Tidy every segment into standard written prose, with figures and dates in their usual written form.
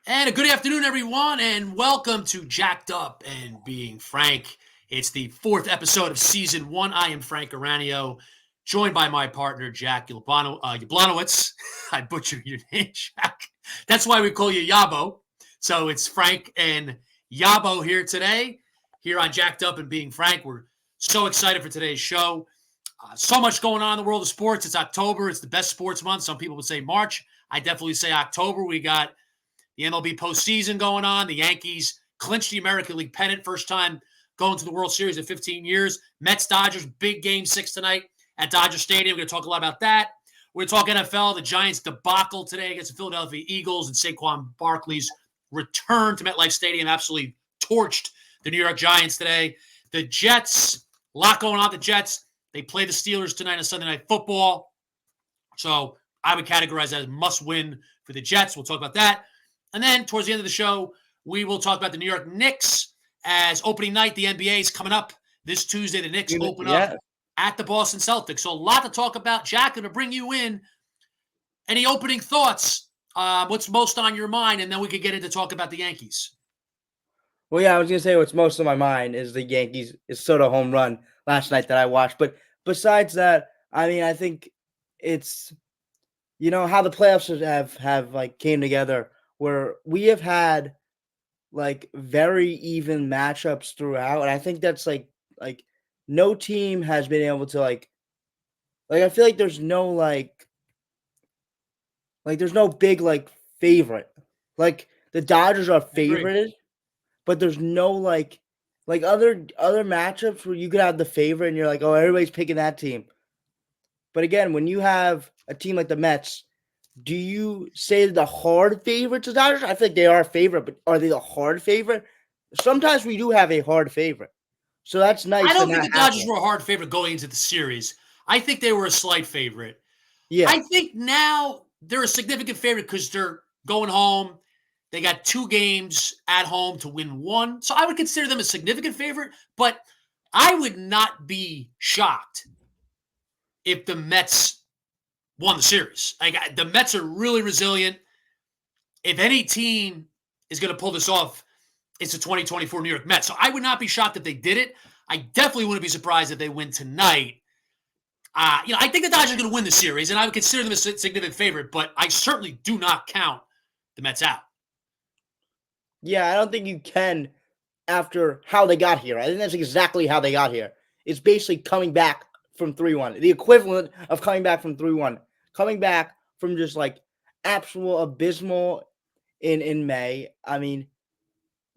And a good afternoon, everyone, and welcome to Jacked Up and Being Frank. It's the fourth episode of season one. I am Frank Aranio, joined by my partner, Jack Yablonowitz. I butchered your name, Jack. That's why we call you Yabo. So it's Frank and Yabo here today, here on Jacked Up and Being Frank. We're so excited for today's show. So much going on in the world of sports. It's October. It's the best sports month. Some people would say March. I definitely say October. We got the MLB postseason going on. The Yankees clinched the American League pennant, first time going to the World Series in 15 years. Mets, Dodgers, big game 6 tonight at Dodger Stadium. We're going to talk a lot about that. We're going to talk NFL, the Giants debacle today against the Philadelphia Eagles, and Saquon Barkley's return to MetLife Stadium absolutely torched the New York Giants today. The Jets, a lot going on with the Jets. They play the Steelers tonight on Sunday Night Football. So I would categorize that as must-win for the Jets. We'll talk about that. And then towards the end of the show, we will talk about the New York Knicks as opening night. The NBA is coming up this Tuesday. The Knicks open up at the Boston Celtics. So a lot to talk about. Jack, I'm going to bring you in. Any opening thoughts? What's most on your mind? And then we could get into talk about the Yankees. Well, yeah, I was going to say what's most on my mind is the Yankees' Soto home run last night that I watched. But besides that, I mean, I think it's, how the playoffs have like came together where we have had like very even matchups throughout. And I think that's like no team has been able to like I feel like there's no there's no big favorite. Like the Dodgers are favorited, but there's no like other matchups where you could have the favorite and you're like, oh, everybody's picking that team. But again, when you have a team like the Mets, do you say the hard favorite to Dodgers? I feel like they are a favorite, but are they the hard favorite? Sometimes we do have a hard favorite. So that's nice. I don't think the Dodgers were a hard favorite going into the series. I think they were a slight favorite. Yeah. I think now they're a significant favorite because they're going home. They got 2 games at home to win 1. So I would consider them a significant favorite, but I would not be shocked if the Mets won the series. Like, the Mets are really resilient. If any team is going to pull this off, it's the 2024 New York Mets. So I would not be shocked if they did it. I definitely wouldn't be surprised if they win tonight. I think the Dodgers are going to win the series, and I would consider them a significant favorite, but I certainly do not count the Mets out. Yeah, I don't think you can after how they got here. I think that's exactly how they got here. It's basically coming back from 3-1. The equivalent of coming back from 3-1. Coming back from just like absolute abysmal in May. I mean,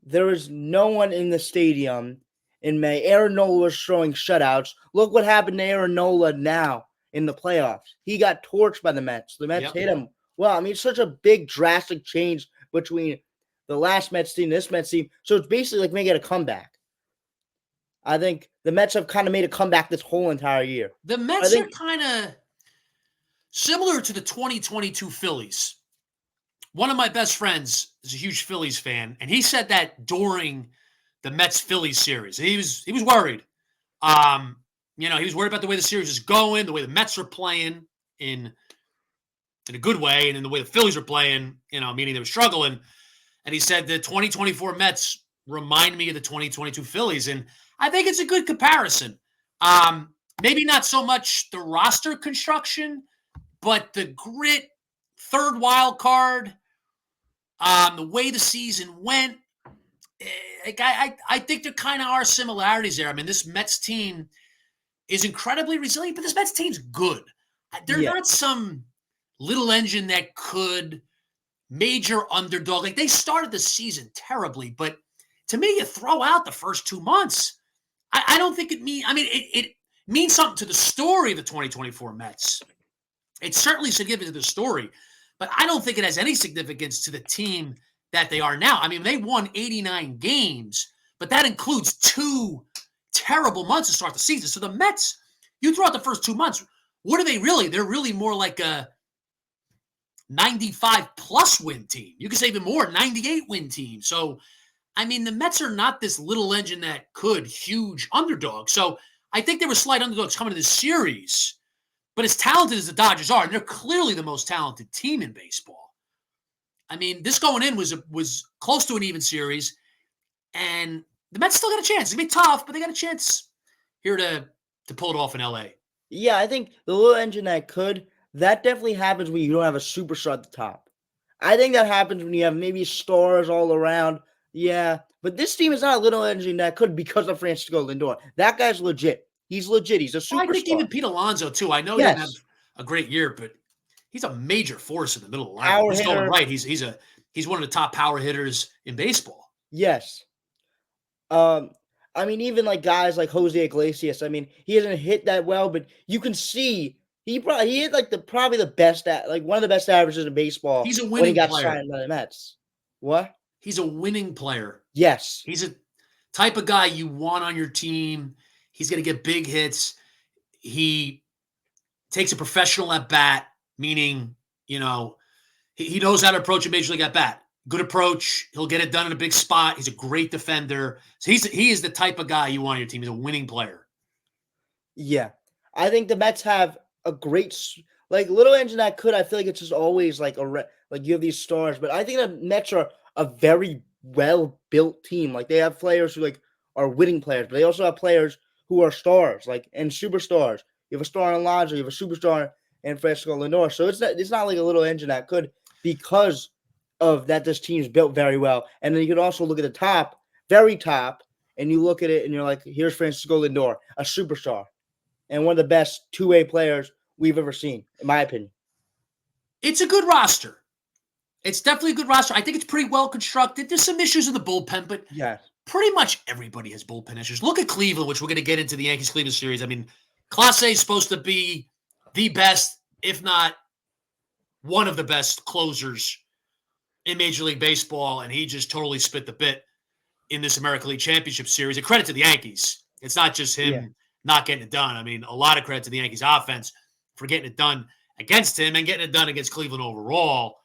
there was no one in the stadium in May. Aaron Nola was throwing shutouts. Look what happened to Aaron Nola now in the playoffs. He got torched by the Mets. The Mets hit him. Well, I mean, it's such a big, drastic change between the last Mets team, this Mets team. So it's basically like making a comeback. I think the Mets have kind of made a comeback this whole entire year. The Mets are kind of similar to the 2022 Phillies. One of my best friends is a huge Phillies fan, and he said that during the Mets-Phillies series. He was worried. He was worried about the way the series is going, the way the Mets are playing in a good way, and in the way the Phillies are playing, meaning they were struggling. And he said the 2024 Mets remind me of the 2022 Phillies, and I think it's a good comparison. Maybe not so much the roster construction, but the grit, third wild card, the way the season went. I think there kind of are similarities there. I mean, this Mets team is incredibly resilient, but this Mets team's good. They're not some little engine that could major underdog. Like, they started the season terribly, but to me, you throw out the first 2 months. I don't think it means – I mean, it means something to the story of the 2024 Mets. It's certainly significant to the story, but I don't think it has any significance to the team that they are now. I mean, they won 89 games, but that includes 2 terrible months to start the season. So the Mets, you throw out the first 2 months, what are they really? They're really more like a 95-plus win team. You could say even more, 98-win team. So, I mean, the Mets are not this little engine that could huge underdog. So I think they were slight underdogs coming to this series. But as talented as the Dodgers are, and they're clearly the most talented team in baseball, I mean, this going in was close to an even series, and the Mets still got a chance. It's gonna be tough, but they got a chance here to pull it off in LA. Yeah, I think the little engine that definitely happens when you don't have a superstar at the top. I think that happens when you have maybe stars all around. Yeah, but this team is not a little engine that could because of Francisco Lindor. That guy's legit. He's legit. He's a Well, I think superstar. even Pete Alonso too. I know he didn't have Yes, a great year, but he's a major force in the middle of the lineup. power He's going hitter. right. He's one of the top power hitters in baseball. Yes. Um, I mean, even like guys like Jose Iglesias. I mean, he hasn't hit that well, but you can see he hit like probably the best like one of the best averages in baseball He's a when he winning got player. signed by the Mets. What? He's a winning player. Yes. He's a type of guy you want on your team. He's going to get big hits. He takes a professional at bat, meaning, he knows how to approach a major league at bat. Good approach. He'll get it done in a big spot. He's a great defender. So he is the type of guy you want on your team. He's a winning player. Yeah. I think the Mets have a great like little engine that could. I feel like it's just always like like you have these stars, but I think the Mets are a very well built team. Like they have players who like are winning players, but they also have players who are stars, like and superstars. You have a star in Alonso, you have a superstar in Francisco Lindor. So it's not like a little engine that could because of that. This team's built very well, and then you can also look at the top, very top, and you look at it and you're like, here's Francisco Lindor, a superstar and one of the best two-way players we've ever seen, in my opinion. It's a good roster. It's definitely a good roster. I think it's pretty well constructed. There's some issues in the bullpen, but Yes. pretty much everybody has bullpen issues. Look at Cleveland, which we're going to get into the Yankees-Cleveland series. I mean, Clase is supposed to be the best, if not one of the best closers in Major League Baseball, and he just totally spit the bit in this American League Championship Series. A credit to the Yankees. It's not just him not getting it done. I mean, a lot of credit to the Yankees offense for getting it done against him and getting it done against Cleveland overall.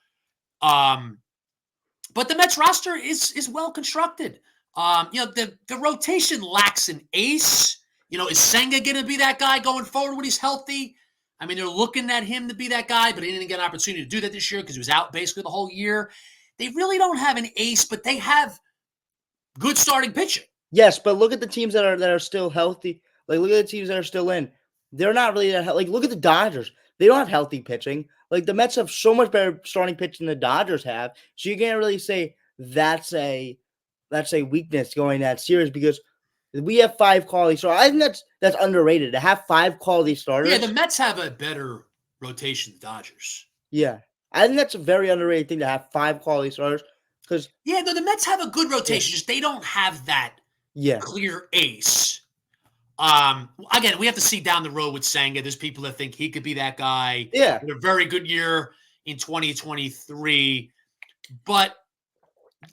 But the Mets roster is well constructed. The rotation lacks an ace. Is Senga going to be that guy going forward when he's healthy? I mean, they're looking at him to be that guy, but he didn't get an opportunity to do that this year because he was out basically the whole year. They really don't have an ace, but they have good starting pitching. Yes, but look at the teams that are still healthy. Like, look at the teams that are still in. They're not really that like. Look at the Dodgers. They don't have healthy pitching. Like the Mets have so much better starting pitching than the Dodgers have. So you can't really say that's a weakness going that series because we have 5 quality starters. I think that's underrated to have 5 quality starters. Yeah, the Mets have a better rotation than the Dodgers. Yeah, I think that's a very underrated thing to have 5 quality starters because the Mets have a good rotation. Just they don't have that clear ace. Again, we have to see down the road with Senga. There's people that think he could be that guy. Yeah, a very good year in 2023, but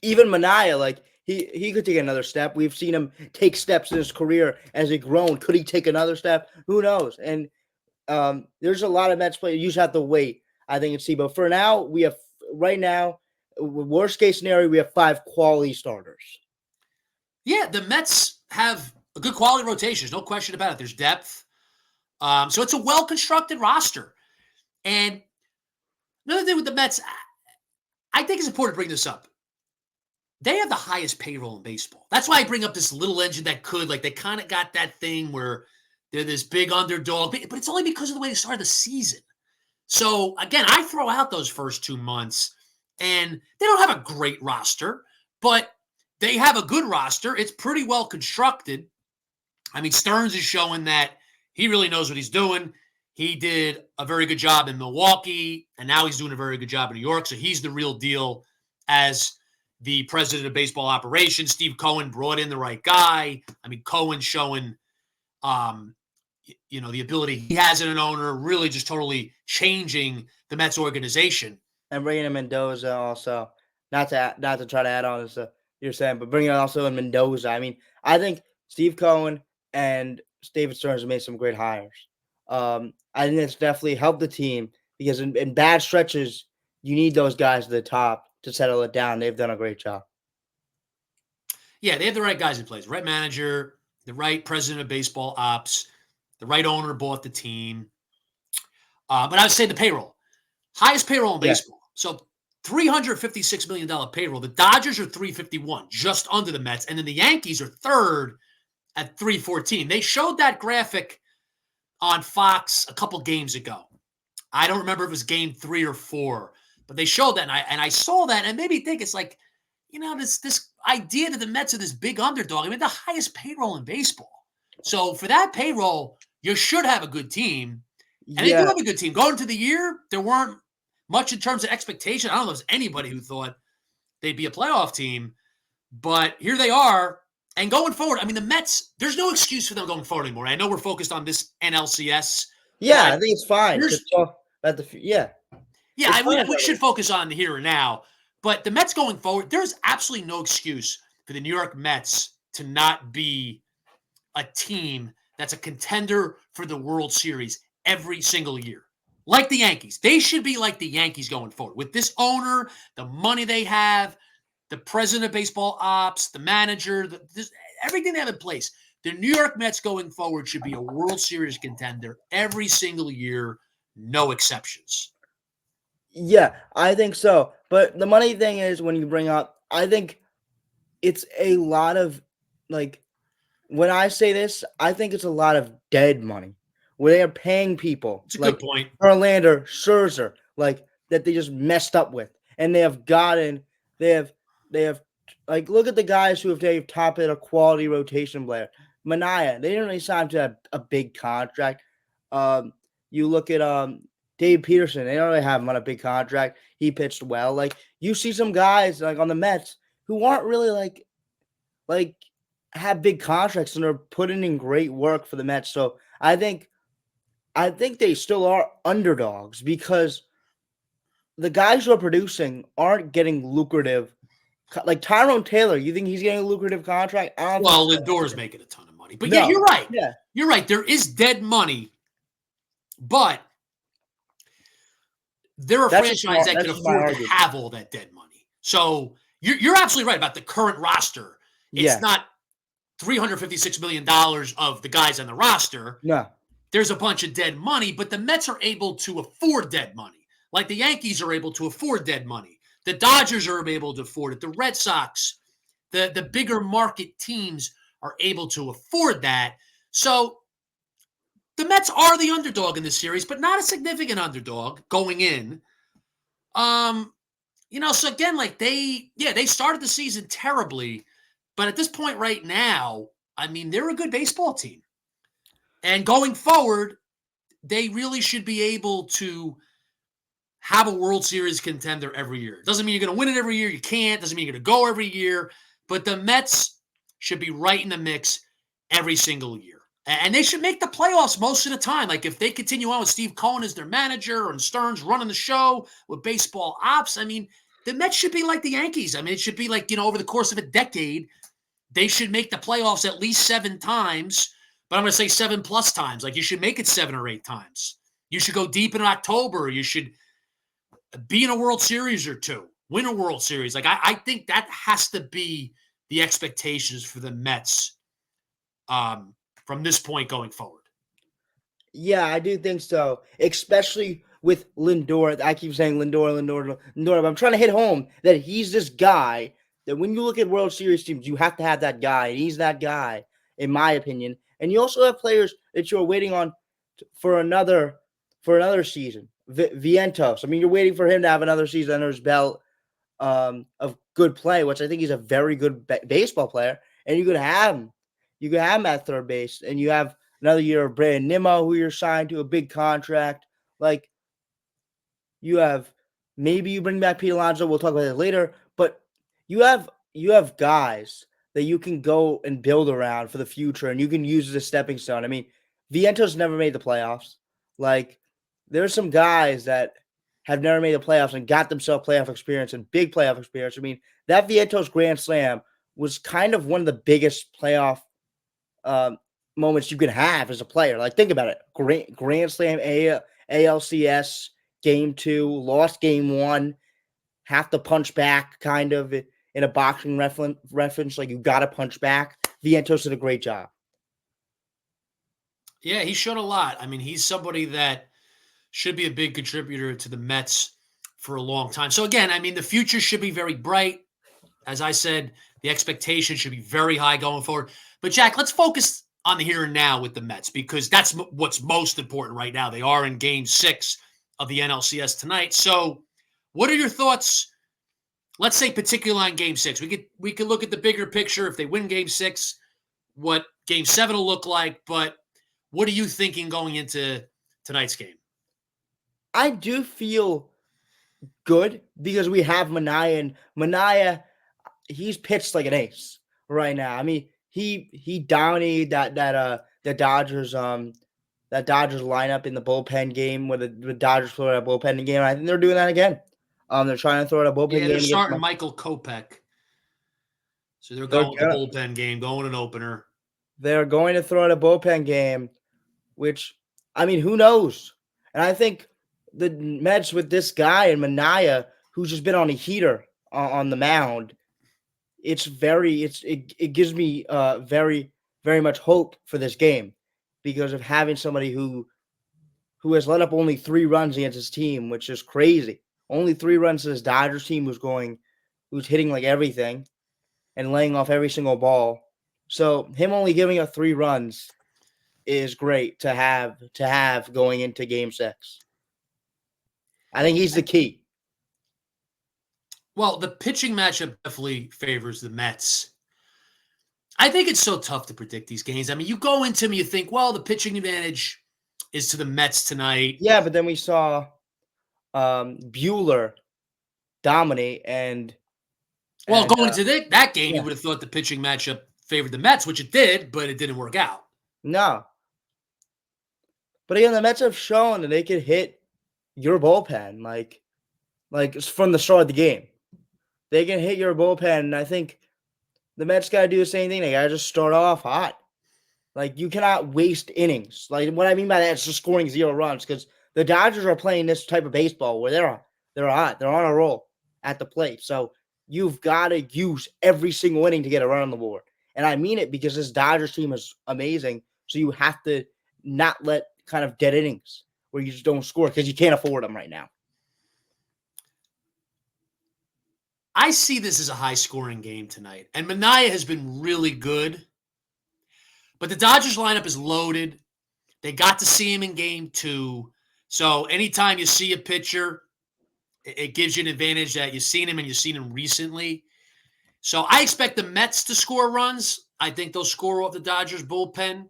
even Manaea, like he could take another step. We've seen him take steps in his career as he grown. Could he take another step? Who knows? And there's a lot of Mets players. You just have to wait, I think, and see. But for now, right now, worst case scenario, we have 5 quality starters. Yeah, the Mets have a good quality rotation. There's no question about it. There's depth. So it's a well-constructed roster. And another thing with the Mets, I think it's important to bring this up. They have the highest payroll in baseball. That's why I bring up this little engine that could. Like, they kind of got that thing where they're this big underdog, but it's only because of the way they started the season. So, again, I throw out those first 2 months, and they don't have a great roster, but they have a good roster. It's pretty well constructed. I mean, Stearns is showing that he really knows what he's doing. He did a very good job in Milwaukee, and now he's doing a very good job in New York. So he's the real deal as the president of baseball operations. Steve Cohen brought in the right guy. I mean, Cohen's showing, the ability he has in an owner, really just totally changing the Mets organization. And bringing in Mendoza also, not to try to add on to you're saying, but bringing also in Mendoza. I mean, I think Steve Cohen and David Stearns have made some great hires. I think it's definitely helped the team because in bad stretches, you need those guys at the top to settle it down. They've done a great job. Yeah, they have the right guys in place, the right manager, the right president of baseball ops, the right owner bought the team. But I would say the payroll, highest payroll in baseball. So $356 million payroll. The Dodgers are 351, just under the Mets. And then the Yankees are third at 314. They showed that graphic on Fox a couple games ago. I don't remember if it was game 3 or 4, but they showed that. And I saw that and it made me think it's like, this idea that the Mets are this big underdog. I mean, the highest payroll in baseball. So for that payroll, you should have a good team. And they do Yeah, have a good team. Going into the year, there weren't much in terms of expectation. I don't know if there's anybody who thought they'd be a playoff team, but here they are. And going forward, I mean, the Mets, there's no excuse for them going forward anymore. I know we're focused on this NLCS, yeah, I but think it's fine to there's, talk about yeah, it's fine. we should focus on the here and now. But the Mets going forward, there's absolutely no excuse for the New York Mets to not be a team that's a contender for the World Series every single year. Like the Yankees. They should be like the Yankees going forward. With this owner, the money they have, the president of baseball ops, the manager, everything they have in place. The New York Mets going forward should be a World Series contender every single year, no exceptions. Yeah, I think so. But the money thing is when you bring up, I think it's a lot of like when I say this, I think it's a lot of dead money where they are paying people It's a good like point. Verlander, Scherzer, like that they just messed up with, and they have like look at the guys who have they've top at a quality rotation player. Mania, they didn't really sign him to a big contract. Um, you look at Dave Peterson, they don't really have him on a big contract. He pitched well. Like you see some guys like on the Mets who aren't really like have big contracts and are putting in great work for the Mets. So I think they still are underdogs because the guys who are producing aren't getting lucrative. Like Tyrone Taylor, you think he's getting a lucrative contract? I don't think Well, so. Lindor's making a ton of money. But yeah, No. you're right. Yeah. You're right. There is dead money, but they're a franchise that That's can just my afford to argument. have all that dead money. So you're absolutely right about the current roster. It's Yeah. not $356 million of the guys on the roster. No. There's a bunch of dead money, but the Mets are able to afford dead money. Like the Yankees are able to afford dead money. The Dodgers are able to afford it. The Red Sox, the bigger market teams are able to afford that. So the Mets are the underdog in this series, but not a significant underdog going in. Um, so again, like they started the season terribly, but at this point right now, I mean, they're a good baseball team. And going forward, they really should be able to have a World Series contender every year. It doesn't mean you're going to win it every year. You can't. Doesn't mean you're going to go every year. But the Mets should be right in the mix every single year. And they should make the playoffs most of the time. Like if they continue on with Steve Cohen as their manager and Stearns running the show with baseball ops, I mean, the Mets should be like the Yankees. I mean, it should be like, over the course of a decade, they should make the playoffs at least 7 times. But I'm going to say 7+ times. Like you should make it 7 or 8 times. You should go deep in October. You should be in a World Series or 2, win a World Series. Like I think that has to be the expectations for the Mets from this point going forward. Yeah, I do think so. Especially with Lindor. I keep saying Lindor, but I'm trying to hit home that he's this guy that when you look at World Series teams, you have to have that guy. And he's that guy, in my opinion. And you also have players that you're waiting on for another season. Vientos. I mean, you're waiting for him to have another season under his belt of good play, which I think he's a very good baseball player. And you could have him. You could have him at third base, and you have another year of Brandon Nimmo, who you're signed to a big contract. Like you have, maybe you bring back Pete Alonso. We'll talk about it later, but you have guys that you can go and build around for the future, and you can use as a stepping stone. I mean, Vientos never made the playoffs. Like there's some guys that have never made the playoffs and got themselves playoff experience and big playoff experience. I mean, that Vientos Grand Slam was kind of one of the biggest playoff moments you can have as a player. Like, think about it. Grand Slam ALCS game 2, lost game 1, have to punch back kind of in a boxing reference. Like, you got to punch back. Vientos did a great job. Yeah, he showed a lot. I mean, he's somebody that should be a big contributor to the Mets for a long time. So again, I mean, the future should be very bright. As I said, the expectation should be very high going forward. But Jack, let's focus on the here and now with the Mets because that's what's most important right now. They are in Game 6 of the NLCS tonight. So, what are your thoughts? Let's say particularly on Game 6. We could look at the bigger picture. If they win Game 6, what Game 7 will look like. But what are you thinking going into tonight's game? I do feel good because we have Manaea, and Manaea, he's pitched like an ace right now. I mean, he dominated the Dodgers lineup in the bullpen game where the Dodgers threw out a bullpen game. I think they're doing that again. They're trying to throw out a bullpen game. They're starting Michael Kopech. So they're going with the bullpen game, going an opener. They're going to throw out a bullpen game, which, I mean, who knows? And I think the Mets with this guy and Manaea, who's just been on a heater on the mound, it gives me very, very much hope for this game because of having somebody who has let up only 3 runs against his team, which is crazy. Only 3 runs to this Dodgers team who's hitting like everything and laying off every single ball. So him only giving up 3 runs is great to have going into Game 6. I think he's the key. Well, the pitching matchup definitely favors the Mets. I think it's so tough to predict these games. I mean, you go into them, you think, well, the pitching advantage is to the Mets tonight. Yeah, but then we saw Buehler dominate going into that game, you would have thought the pitching matchup favored the Mets, which it did, but it didn't work out. No. But again, the Mets have shown that they could hit your bullpen, like from the start of the game. They can hit your bullpen, and I think the Mets got to do the same thing. They got to just start off hot. Like, you cannot waste innings. Like, what I mean by that is just scoring 0 runs because the Dodgers are playing this type of baseball where they're hot. They're on a roll at the plate. So you've got to use every single inning to get a run on the board. And I mean it because this Dodgers team is amazing. So you have to not let kind of dead innings where you just don't score because you can't afford them right now. I see this as a high-scoring game tonight. And Manaea has been really good. But the Dodgers lineup is loaded. They got to see him in Game 2. So anytime you see a pitcher, it gives you an advantage that you've seen him and you've seen him recently. So I expect the Mets to score runs. I think they'll score off the Dodgers bullpen.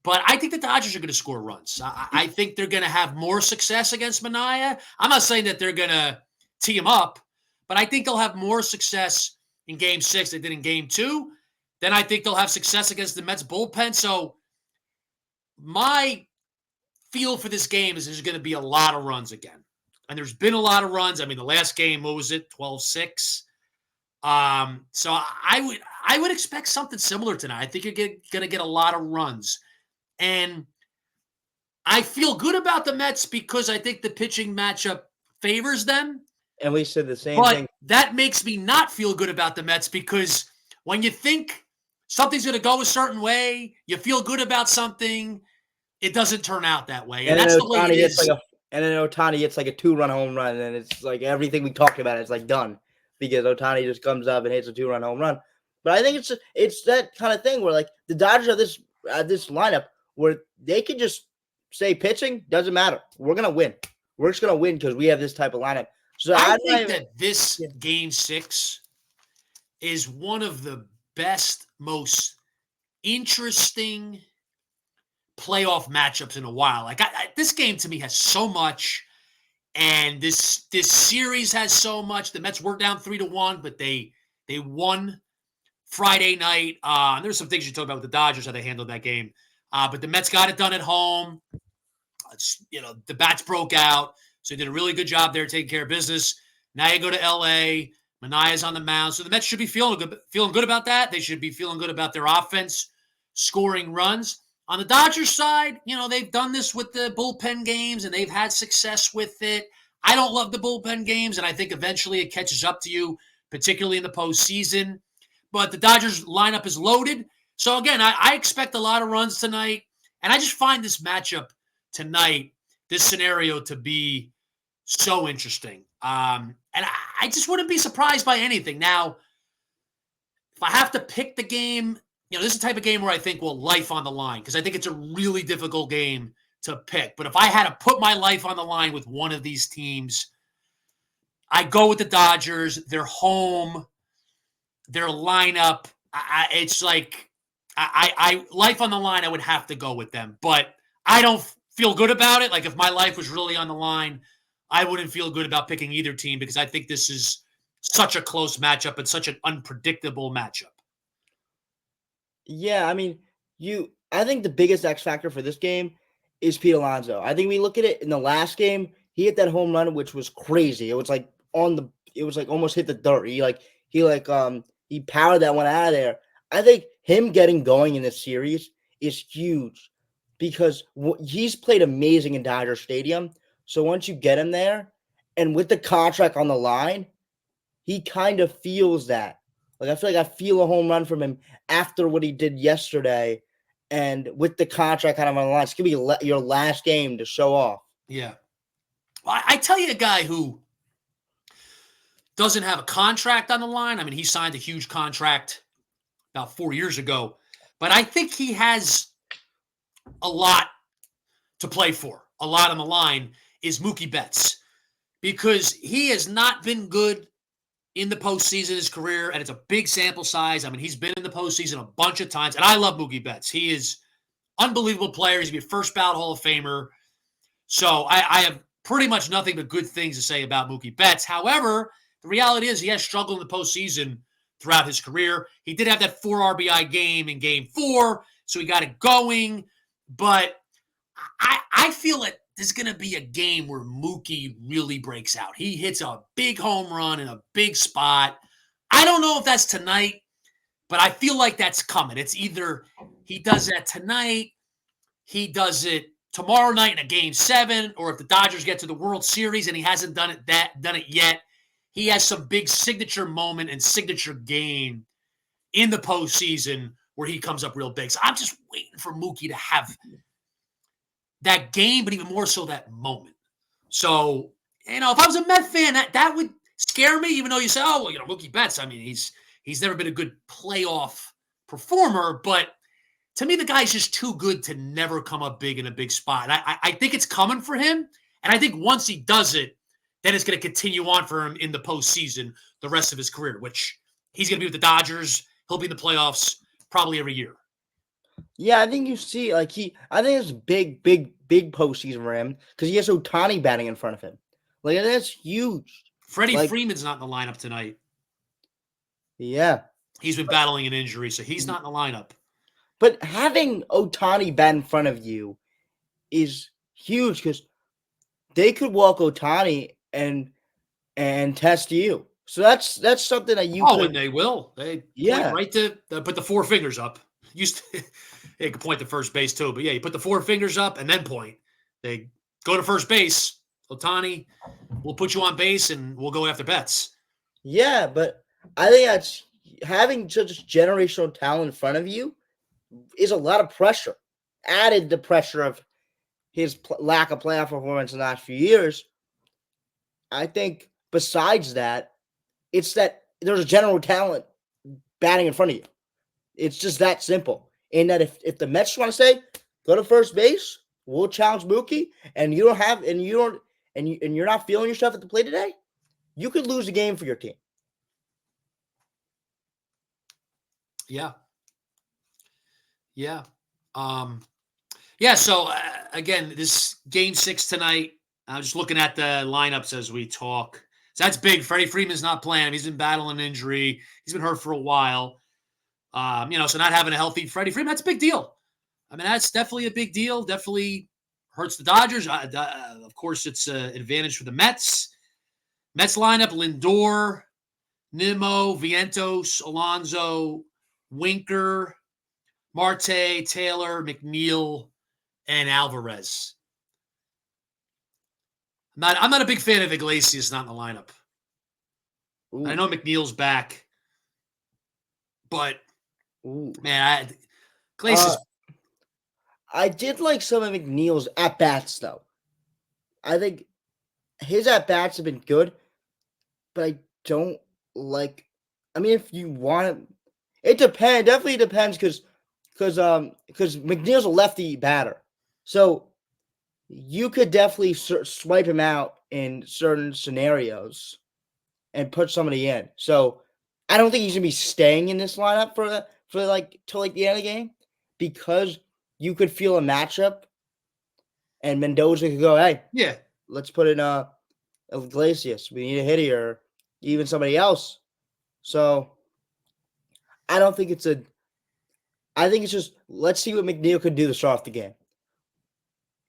But I think the Dodgers are going to score runs. I think they're going to have more success against Manaea. I'm not saying that they're going to tee him up, but I think they'll have more success in Game 6 than they did in Game 2. Then I think they'll have success against the Mets bullpen. So my feel for this game is there's going to be a lot of runs again. And there's been a lot of runs. I mean, the last game, what was it, 12-6? So I would expect something similar tonight. I think you're going to get a lot of runs. And I feel good about the Mets because I think the pitching matchup favors them. And we said the same thing. But that makes me not feel good about the Mets because when you think something's going to go a certain way, you feel good about something, it doesn't turn out that way. And that's the way it is. And then Ohtani gets like a 2-run home run, and it's like everything we talked about is like done because Ohtani just comes up and hits a 2-run home run. But I think it's that kind of thing where like the Dodgers have this lineup where they can just say pitching doesn't matter. We're gonna win. We're just gonna win because we have this type of lineup. So I think that this Game 6 is one of the best, most interesting playoff matchups in a while. Like this game to me has so much, and this series has so much. The Mets were down 3-1, but they won Friday night. There's some things you talk about with the Dodgers, how they handled that game. But the Mets got it done at home. The bats broke out, so they did a really good job there taking care of business. Now you go to L.A., Manaea's on the mound, so the Mets should be feeling good about that. They should be feeling good about their offense, scoring runs. On the Dodgers side, they've done this with the bullpen games, and they've had success with it. I don't love the bullpen games, and I think eventually it catches up to you, particularly in the postseason. But the Dodgers lineup is loaded. So, again, I expect a lot of runs tonight, and I just find this matchup tonight, this scenario, to be So interesting. And I just wouldn't be surprised by anything. Now, if I have to pick the game, this is the type of game where I think, well, life on the line, because I think it's a really difficult game to pick. But if I had to put my life on the line with one of these teams, I go with the Dodgers. They're home. Their lineup. It's like I life on the line. I would have to go with them, but I don't feel good about it. Like if my life was really on the line, I wouldn't feel good about picking either team because I think this is such a close matchup and such an unpredictable matchup. Yeah, I mean, I think the biggest X factor for this game is Pete Alonso. I think we look at it in the last game, he hit that home run, which was crazy. It was like almost hit the dirt. He powered that one out of there. I think him getting going in this series is huge because he's played amazing in Dodger Stadium. So once you get him there, and with the contract on the line, he kind of feels that. Like I feel a home run from him after what he did yesterday, and with the contract kind of on the line. It's gonna be your last game to show off. Yeah, well, I tell you, a guy who doesn't have a contract on the line. I mean, he signed a huge contract about 4 years ago, but I think he has a lot to play for, a lot on the line. Is Mookie Betts, because he has not been good in the postseason in his career, and it's a big sample size. I mean, he's been in the postseason a bunch of times, and I love Mookie Betts. He is unbelievable player. He's going to be a first ballot Hall of Famer. So I have pretty much nothing but good things to say about Mookie Betts. However, the reality is he has struggled in the postseason throughout his career. He did have that 4 RBI game in Game 4, so he got it going. But I feel that this is going to be a game where Mookie really breaks out. He hits a big home run in a big spot. I don't know if that's tonight, but I feel like that's coming. It's either he does that tonight, he does it tomorrow night in a Game 7, or if the Dodgers get to the World Series and he hasn't done it yet, he has some big signature moment and signature game in the postseason where he comes up real big. So I'm just waiting for Mookie to have that game, but even more so that moment. So, if I was a Met fan, that would scare me, even though you say, oh, well, Mookie Betts, I mean, he's never been a good playoff performer, but to me, the guy's just too good to never come up big in a big spot. I think it's coming for him, and I think once he does it, then it's going to continue on for him in the postseason the rest of his career, which he's going to be with the Dodgers. He'll be in the playoffs probably every year. Yeah, I think you see, I think it's big postseason for him because he has Ohtani batting in front of him. Like, that's huge. Freddie Freeman's not in the lineup tonight. Yeah. He's been battling an injury, so he's not in the lineup. But having Ohtani bat in front of you is huge because they could walk Ohtani and test you. So that's something that you could. And they will. They point right to put the 4 fingers up. They could point to first base too, but yeah, you put the 4 fingers up and then point. They go to first base. Ohtani, we'll put you on base and we'll go after Betts. Yeah, but I think that's having such generational talent in front of you is a lot of pressure. Added the pressure of his lack of playoff performance in the last few years. I think besides that, it's that there's a general talent batting in front of you. It's just that simple. And that if the Mets want to say, go to first base, we'll challenge Mookie, and you're not feeling yourself at the plate today, you could lose the game for your team. Yeah. Yeah. Yeah. So again, this Game 6 tonight, I'm just looking at the lineups as we talk. So that's big. Freddie Freeman's not playing. He's been battling an injury. He's been hurt for a while. So not having a healthy Freddie Freeman, that's a big deal. I mean, that's definitely a big deal. Definitely hurts the Dodgers. Of course, it's an advantage for the Mets. Mets lineup: Lindor, Nimmo, Vientos, Alonso, Winker, Marte, Taylor, McNeil, and Alvarez. I'm not a big fan of Iglesias not in the lineup. Ooh. I know McNeil's back, but man, Iglesias. I did like some of McNeil's at bats though. I think his at bats have been good, but I don't like. I mean, if you want it depends. Definitely depends because McNeil's a lefty batter, so you could definitely swipe him out in certain scenarios and put somebody in. So I don't think he's gonna be staying in this lineup for like till like the end of the game because you could feel a matchup and Mendoza could go, hey, Yeah. let's put in Iglesias. We need a hitter or even somebody else. So I don't think it's a. I think it's just let's see what McNeil could do to start off the game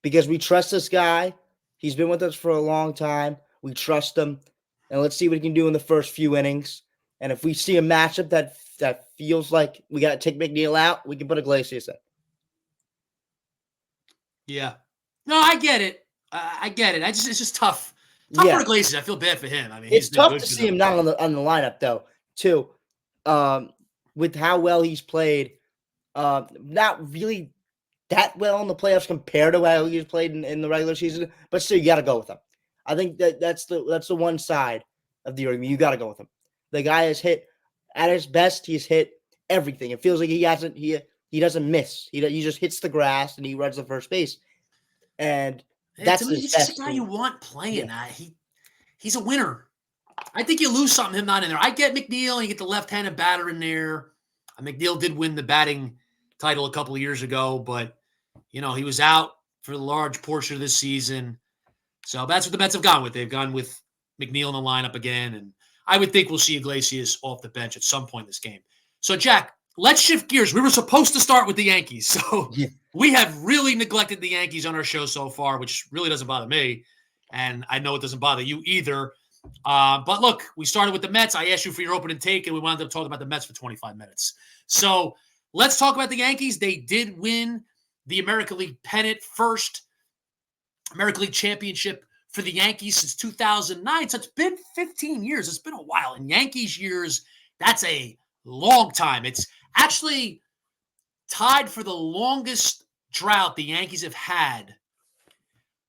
because we trust this guy. He's been with us for a long time. We trust him, and let's see what he can do in the first few innings. And if we see a matchup that feels like we got to take McNeil out, we can put Iglesias in. Yeah. No, I get it. I get it. It's just tough. Tough for Yeah, Iglesias. I feel bad for him. I mean, he's it's been tough good to for see him them. not on the lineup though. Too, with how well he's played. Not really that well in the playoffs compared to how he's played in the regular season, but still, you got to go with him. I think that's the one side of the argument. You got to go with him. The guy has hit at his best. He's hit everything. It feels like he doesn't miss. He just hits the grass and he runs the first base, and Yeah, to that's me, his he's just a best guy you thing. want Yeah, playing. He's a winner. I think you lose something him not in there. I get McNeil, and you get the left-handed batter in there. McNeil did win the batting title a couple of years ago, but he was out for a large portion of this season. So that's what the Mets have gone with. They've gone with McNeil in the lineup again, and I would think we'll see Iglesias off the bench at some point in this game. So, Jack, let's shift gears. We were supposed to start with the Yankees, so yeah. we have really neglected the Yankees on our show so far, which really doesn't bother me, and I know it doesn't bother you either. But look, we started with the Mets. I asked you for your opening take, and we wound up talking about the Mets for 25 minutes. So let's talk about the Yankees. They did win the American League pennant, first American League championship for the Yankees since 2009. So it's been 15 years. It's been a while. In Yankees years, that's a long time. It's actually tied for the longest drought the Yankees have had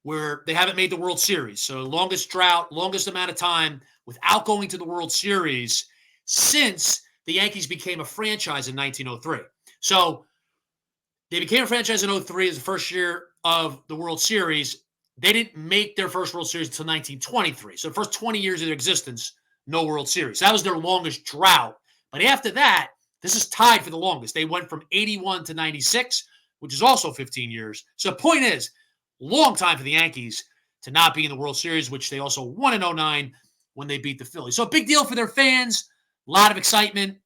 where they haven't made the World Series. So longest drought, longest amount of time without going to the World Series since the Yankees became a franchise in 1903. So they became a franchise in 03 as the first year of the World Series. They didn't make their first World Series until 1923. So the first 20 years of their existence, no World Series. That was their longest drought. But after that, this is tied for the longest. They went from 81 to 96, which is also 15 years. So the point is, long time for the Yankees to not be in the World Series, which they also won in 09 when they beat the Phillies. So a big deal for their fans, a lot of excitement.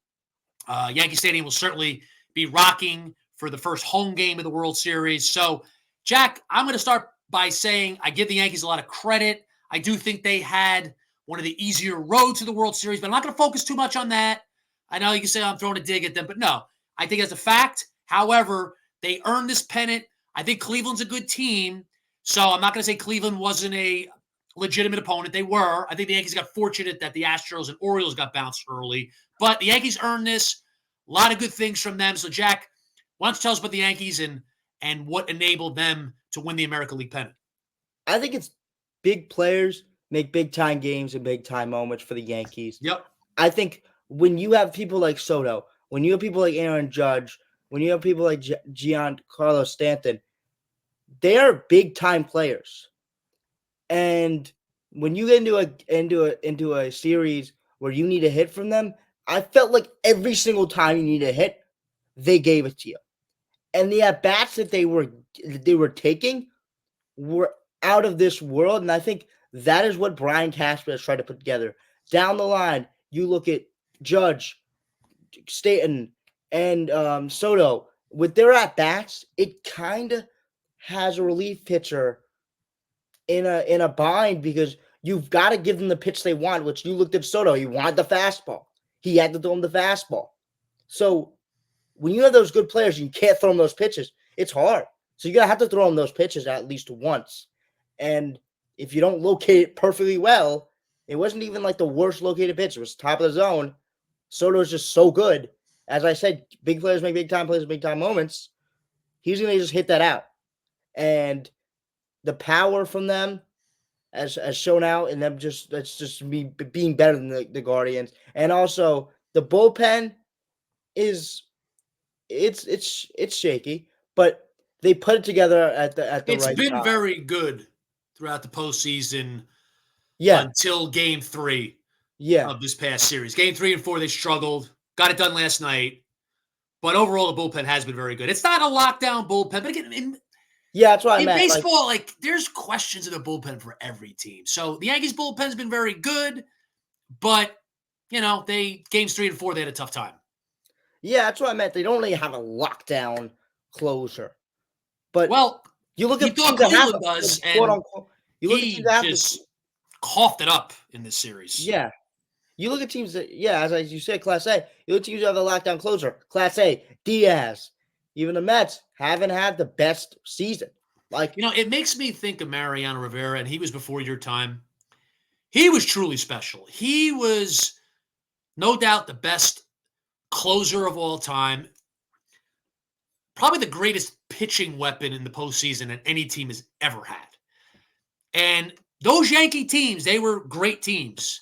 Yankee Stadium will certainly be rocking for the first home game of the World Series. So, Jack, I'm going to start by saying I give the Yankees a lot of credit. I do think they had one of the easier roads to the World Series, but I'm not going to focus too much on that. I know you can say I'm throwing a dig at them, but no, I think that's a fact. However, they earned this pennant. I think Cleveland's a good team. So I'm not going to say Cleveland wasn't a legitimate opponent. They were. I think the Yankees got fortunate that the Astros and Orioles got bounced early. But the Yankees earned this. A lot of good things from them. So, Jack, why don't you tell us about the Yankees and what enabled them to win the American League pennant? I think it's big players make big time games and big time moments for the Yankees. Yep. I think when you have people like Soto, when you have people like Aaron Judge, when you have people like Giancarlo Stanton, they are big time players. And when you get into a series where you need a hit from them, I felt like every single time you need a hit, they gave it to you. And the at bats that they were taking were out of this world. And I think that is what Brian Cashman has tried to put together. Down the line, you look at Judge, Stanton, and Soto with their at bats. It kind of has a relief pitcher in a bind because you've got to give them the pitch they want. Which you looked at Soto, he wanted the fastball. He had to throw him the fastball. So when you have those good players, you can't throw them those pitches. It's hard. So you're gonna have to throw them those pitches at least once. And if you don't locate it perfectly well, it wasn't even like the worst located pitch. It was top of the zone. Soto's just so good. As I said, big players make big time plays, big time moments. He's gonna just hit that out. And the power from them, as shown out, and them that's just me being better than the Guardians, and also the bullpen is it's shaky, but they put it together at the It's right been time. very good throughout the postseason Yeah, until game 3 yeah, of this past series. Game 3 and 4, they struggled. Got it done last night. But overall, the bullpen has been very good. It's not a lockdown bullpen, but again, yeah. That's what I in meant. Like, baseball, like there's questions in the bullpen for every team. So the Yankees bullpen's been very good, but they games 3 and 4, they had a tough time. yeah, that's what I meant. They don't really have a lockdown closer, but Well, you look you at thought teams that have Cleveland does, quote and unquote. You look at teams he that have the just coughed it up in this series. yeah. You look at teams that as you said, Class A. You look at teams that have the lockdown closer. Class A, Diaz. Even the Mets haven't had the best season. Like, It makes me think of Mariano Rivera, and he was before your time. He was truly special. He was no doubt the best closer of all time. Probably the greatest pitching weapon in the postseason that any team has ever had. And those Yankee teams, they were great teams.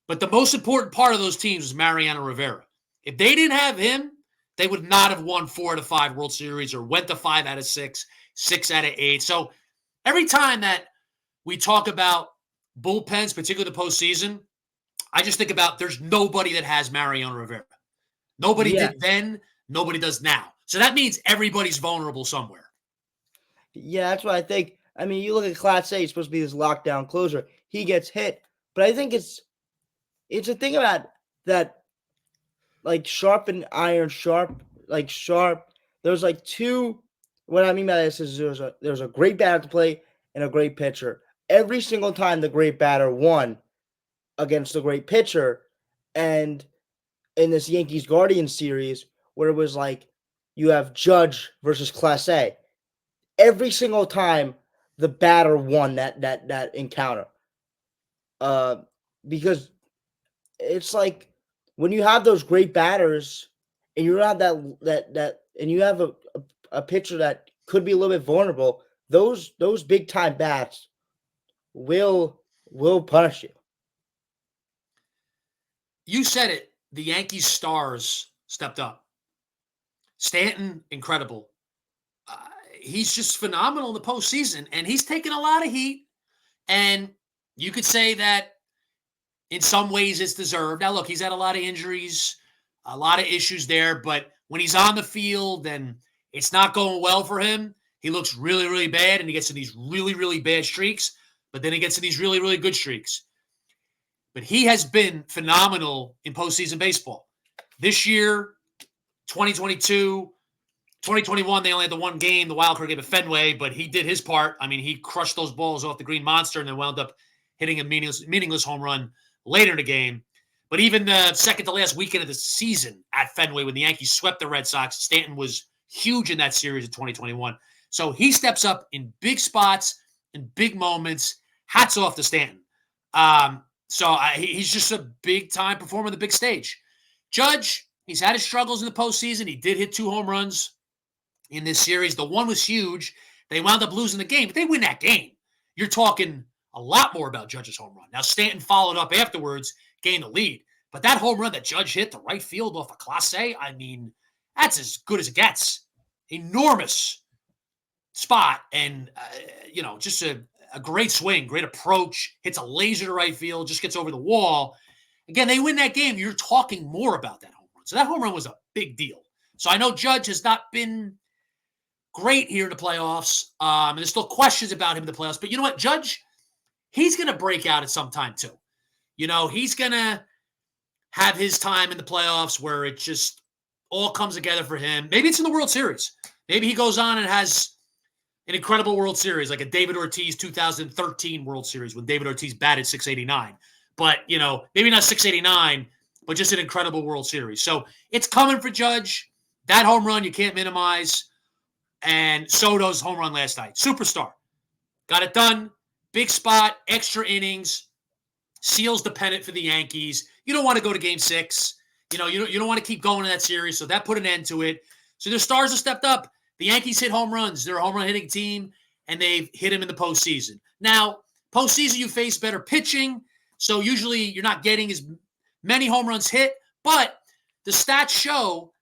But the most important part of those teams was Mariano Rivera. If they didn't have him, they would not have won 4 out of 5 World Series or went to 5 out of 6, 6 out of 8. So every time that we talk about bullpens, particularly the postseason, I just think about there's nobody that has Mariano Rivera. Nobody yeah, did then, nobody does now. So that means everybody's vulnerable somewhere. yeah, that's what I think. I mean, you look at Class A, it's supposed to be this lockdown closer. He gets hit. But I think it's a thing about that, like sharp and iron, sharp, like sharp. There's like two. What I mean by this is there's a great batter to play and a great pitcher. Every single time the great batter won against the great pitcher, and in this Yankees Guardians series where it was like you have Judge versus Class A. Every single time the batter won that encounter. Uh because it's like when you have those great batters and you have that and you have a pitcher that could be a little bit vulnerable, those big time bats will punish you. You said it. The Yankees stars stepped up. Stanton, incredible. Uh, he's just phenomenal in the postseason, and he's taken a lot of heat. And you could say that in some ways it's deserved. Now, look, he's had a lot of injuries, a lot of issues there, but when he's on the field and it's not going well for him, he looks really, really bad, and he gets in these really, really bad streaks, but then he gets in these really, really good streaks. But he has been phenomenal in postseason baseball. This year, 2022, 2021, they only had the one game, the wild card game at Fenway, but he did his part. I mean, he crushed those balls off the Green Monster and then wound up hitting a meaningless home run later in the game. But even the second to last weekend of the season at Fenway, when the Yankees swept the Red Sox, Stanton was huge in that series of 2021. So he steps up in big spots, in big moments. Hats off to Stanton. He's just a big-time performer on the big stage. Judge, he's had his struggles in the postseason. He did hit 2 home runs in this series. The one was huge. They wound up losing the game, but they win that game. You're talking a lot more about Judge's home run. Now, Stanton followed up afterwards, gained the lead. But that home run that Judge hit to right field off of Class A, I mean, that's as good as it gets. Enormous spot. And, just a great swing, great approach, hits a laser to right field, just gets over the wall. Again, they win that game. You're talking more about that home run. So that home run was a big deal. So I know Judge has not been great here in the playoffs. And there's still questions about him in the playoffs. But you know what? Judge, he's going to break out at some time too. He's going to have his time in the playoffs where it just all comes together for him. Maybe it's in the World Series. Maybe he goes on and has an incredible World Series, like a David Ortiz 2013 World Series when David Ortiz batted 689. But, maybe not 689, but just an incredible World Series. So it's coming for Judge. That home run you can't minimize. And Soto's home run last night. Superstar. Got it done. Big spot, extra innings, seals the pennant for the Yankees. You don't want to go to game 6. You don't want to keep going in that series. So that put an end to it. So their stars have stepped up. The Yankees hit home runs. They're a home run hitting team, and they've hit them in the postseason. Now, Postseason, you face better pitching. So usually you're not getting as many home runs hit. But the stats show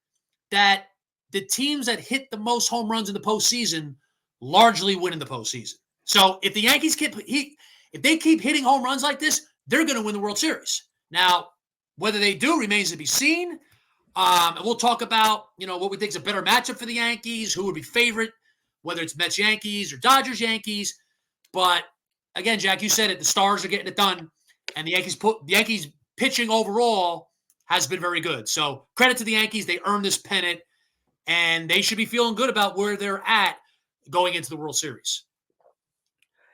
that the teams that hit the most home runs in the postseason largely win in the postseason. So if the Yankees if they keep hitting home runs like this, they're going to win the World Series. Now, whether they do remains to be seen. And we'll talk about, what we think is a better matchup for the Yankees, who would be favorite, whether it's Mets Yankees or Dodgers Yankees. But again, Jack, you said it, the Stars are getting it done, and the Yankees pitching overall has been very good. So credit to the Yankees. They earned this pennant, and they should be feeling good about where they're at going into the World Series.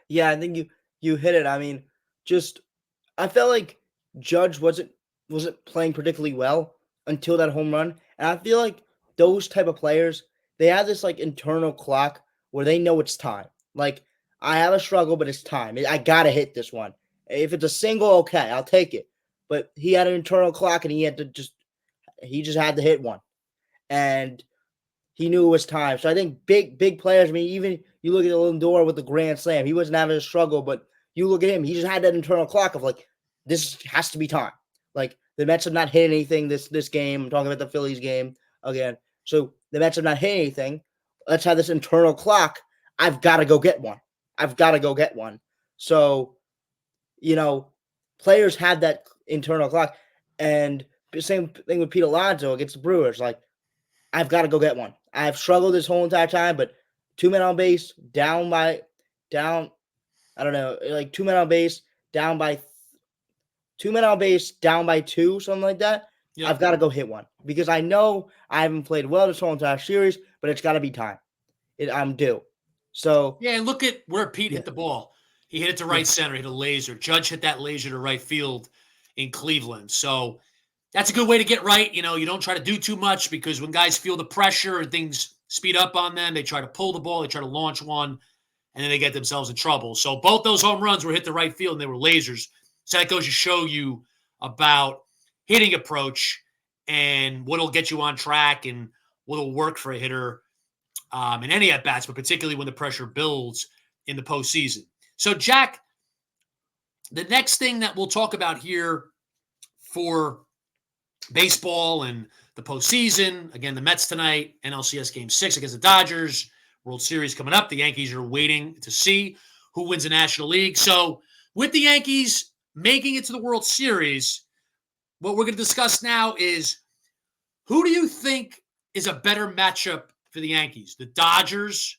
Yeah, I think you hit it. I mean, I felt like Judge wasn't playing particularly well until that home run. And I feel like those type of players, they have this like internal clock where they know it's time. Like, I have a struggle, but it's time. I gotta hit this one. If it's a single, okay, I'll take it. But he had an internal clock and he just had to hit one. And he knew it was time. So I think big players, I mean, even you look at Lindor with the grand slam, he wasn't having a struggle, but you look at him, he just had that internal clock of like, this has to be time. Like, the Mets have not hit anything this game. I'm talking about the Phillies game again. So the Mets have not hit anything. Let's have this internal clock. I've got to go get one. So, players have that internal clock. And the same thing with Pete Alonso against the Brewers. Like, I've got to go get one. I've struggled this whole entire time, but 2 men on base, down, I don't know, like 2 men on base, down by 2, something like that. Yep. I've got to go hit one because I know I haven't played well this whole entire series, but it's got to be time. I'm due. So yeah, and look at where Pete hit the ball. He hit it to right center, hit a laser. Judge hit that laser to right field in Cleveland. So that's a good way to get right. You don't try to do too much because when guys feel the pressure and things speed up on them, they try to pull the ball, they try to launch one, and then they get themselves in trouble. So both those home runs were hit to right field and they were lasers. So that goes to show you about hitting approach and what'll get you on track and what'll work for a hitter in any at-bats, but particularly when the pressure builds in the postseason. So, Jack, the next thing that we'll talk about here for baseball and the postseason, again, the Mets tonight, NLCS Game 6 against the Dodgers, World Series coming up. The Yankees are waiting to see who wins the National League. So, with the Yankees making it to the World Series, what we're going to discuss now is who do you think is a better matchup for the Yankees, the Dodgers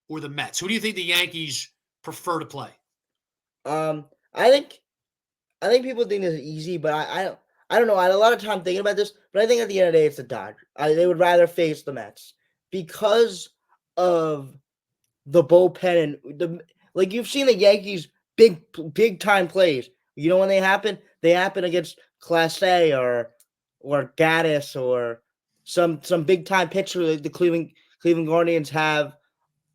or the Mets? Who do you think the Yankees prefer to play? I think people think this is easy, but I don't know. I had a lot of time thinking about this, but I think at the end of the day, it's the Dodgers. They would rather face the Mets because of the bullpen and like you've seen the Yankees big time plays. You know when they happen? They happen against Class A or Gaddis or some big time pitcher like the Cleveland Guardians have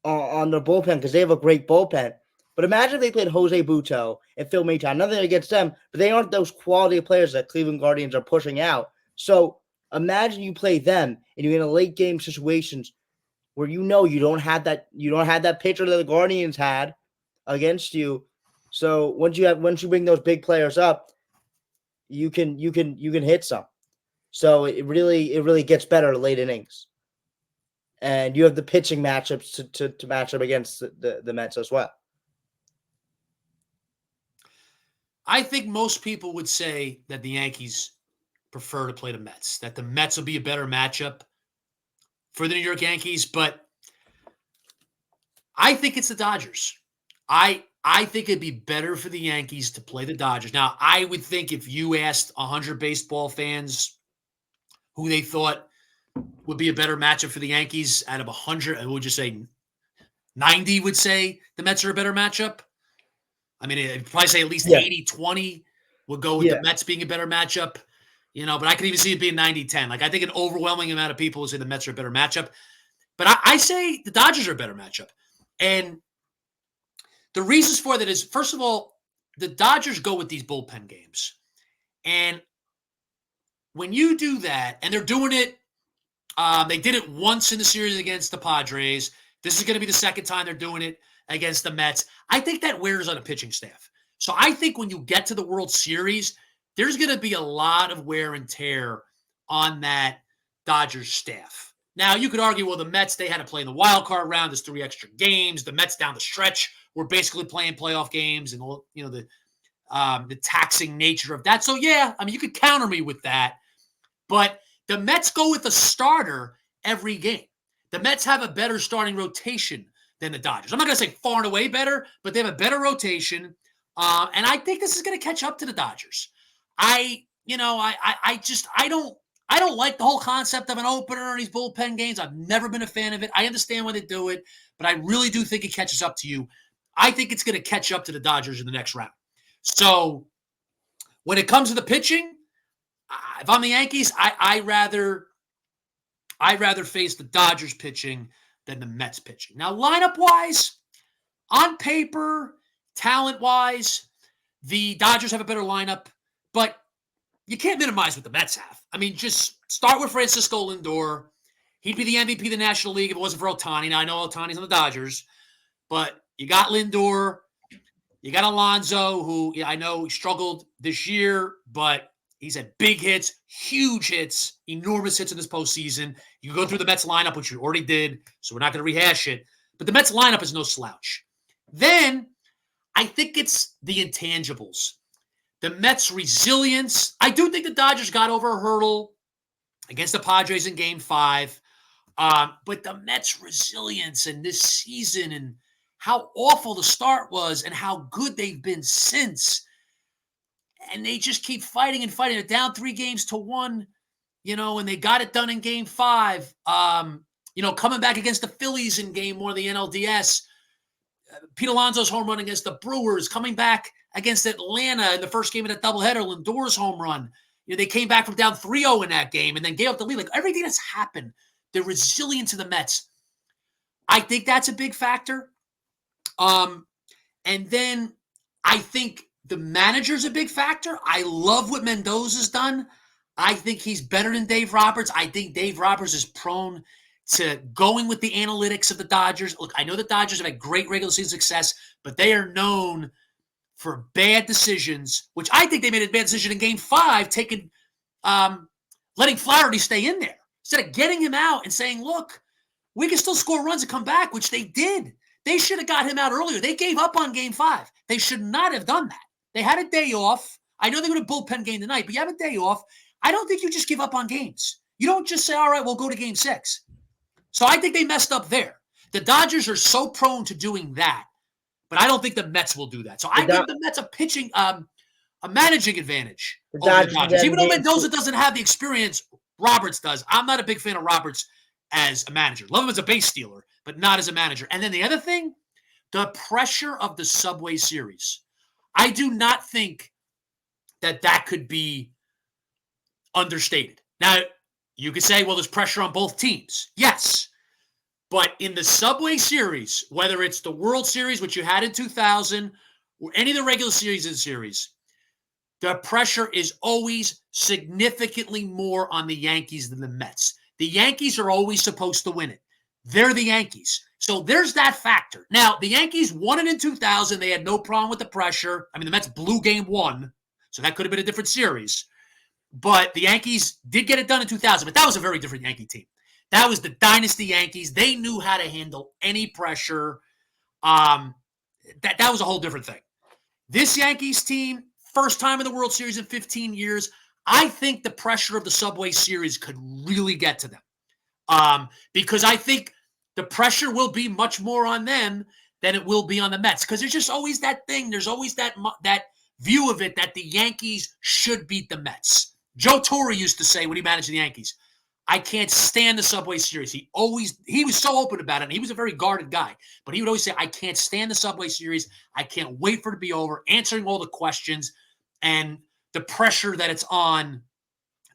on their bullpen because they have a great bullpen. But imagine if they played Jose Butto and Phil Maytown. Nothing against them, but they aren't those quality players that Cleveland Guardians are pushing out. So imagine you play them and you're in a late game situations where you don't have that pitcher that the Guardians had against you. So once you bring those big players up, you can hit some. So it really gets better late innings. And you have the pitching matchups to match up against the Mets as well. I think most people would say that the Yankees prefer to play the Mets, that the Mets will be a better matchup for the New York Yankees, but I think it's the Dodgers. I think it'd be better for the Yankees to play the Dodgers. Now, I would think if you asked 100 baseball fans who they thought would be a better matchup for the Yankees out of 100, I would just say 90 would say the Mets are a better matchup. I mean, I'd probably say at least 80-20 would go with the Mets being a better matchup, but I could even see it being 90-10. Like, I think an overwhelming amount of people would say the Mets are a better matchup. But I say the Dodgers are a better matchup. And the reasons for that is, first of all, the Dodgers go with these bullpen games. And when you do that, and they're doing it, they did it once in the series against the Padres. This is going to be the second time they're doing it against the Mets. I think that wears on a pitching staff. So I think when you get to the World Series, there's going to be a lot of wear and tear on that Dodgers staff. Now, you could argue, well, the Mets, they had to play in the wild card round. There's 3 extra games. The Mets down the stretch were basically playing playoff games and, the taxing nature of that. So, yeah, I mean, you could counter me with that. But the Mets go with a starter every game. The Mets have a better starting rotation than the Dodgers. I'm not going to say far and away better, but they have a better rotation. And I think this is going to catch up to the Dodgers. I don't like the whole concept of an opener and these bullpen games. I've never been a fan of it. I understand why they do it, but I really do think it catches up to you. I think it's going to catch up to the Dodgers in the next round. So when it comes to the pitching, if I'm the Yankees, I rather face the Dodgers pitching than the Mets pitching. Now, lineup-wise, on paper, talent-wise, the Dodgers have a better lineup, but you can't minimize what the Mets have. I mean, just start with Francisco Lindor. He'd be the MVP of the National League if it wasn't for Ohtani. Now, I know Ohtani's on the Dodgers, but you got Lindor. You got Alonso, who I know struggled this year, but he's had big hits, huge hits, enormous hits in this postseason. You can go through the Mets lineup, which you already did, so we're not going to rehash it. But the Mets lineup is no slouch. Then I think it's the intangibles. The Mets' resilience. I do think the Dodgers got over a hurdle against the Padres in Game 5. But the Mets' resilience in this season and how awful the start was and how good they've been since. And they just keep fighting and fighting. They're down 3-1, and they got it done in Game 5. Coming back against the Phillies in Game 1 of the NLDS. Pete Alonso's home run against the Brewers. Coming back against Atlanta in the first game of that doubleheader, Lindor's home run. They came back from down 3-0 in that game and then gave up the lead. Like, everything that's happened, the resilience of the Mets, I think that's a big factor. And then I think the manager's a big factor. I love what Mendoza's done. I think he's better than Dave Roberts. I think Dave Roberts is prone to going with the analytics of the Dodgers. Look, I know the Dodgers have had great regular season success, but they are known for bad decisions, which I think they made a bad decision in Game 5, letting Flaherty stay in there. Instead of getting him out and saying, look, we can still score runs and come back, which they did. They should have got him out earlier. They gave up on Game 5. They should not have done that. They had a day off. I know they would have bullpen game tonight, but you have a day off. I don't think you just give up on games. You don't just say, all right, we'll go to Game 6. So I think they messed up there. The Dodgers are so prone to doing that, but I don't think the Mets will do that. So I give the Mets a managing advantage over the Dodgers. Even though Mendoza doesn't have the experience Roberts does, I'm not a big fan of Roberts as a manager. Love him as a base stealer, but not as a manager. And then the other thing, the pressure of the Subway Series. I do not think that could be understated. Now, you could say, well, there's pressure on both teams. Yes. But in the Subway Series, whether it's the World Series, which you had in 2000, or any of the regular series, the pressure is always significantly more on the Yankees than the Mets. The Yankees are always supposed to win it. They're the Yankees. So there's that factor. Now, the Yankees won it in 2000. They had no problem with the pressure. I mean, the Mets blew Game 1, so that could have been a different series. But the Yankees did get it done in 2000, but that was a very different Yankee team. That was the dynasty Yankees. They knew how to handle any pressure. That was a whole different thing. This Yankees team, first time in the World Series in 15 years, I think the pressure of the Subway Series could really get to them. Because I think the pressure will be much more on them than it will be on the Mets. Because there's just always that thing. There's always that view of it that the Yankees should beat the Mets. Joe Torre used to say when he managed the Yankees, I can't stand the Subway Series. He was so open about it. And he was a very guarded guy. But he would always say, I can't stand the Subway Series. I can't wait for it to be over, answering all the questions and the pressure that it's on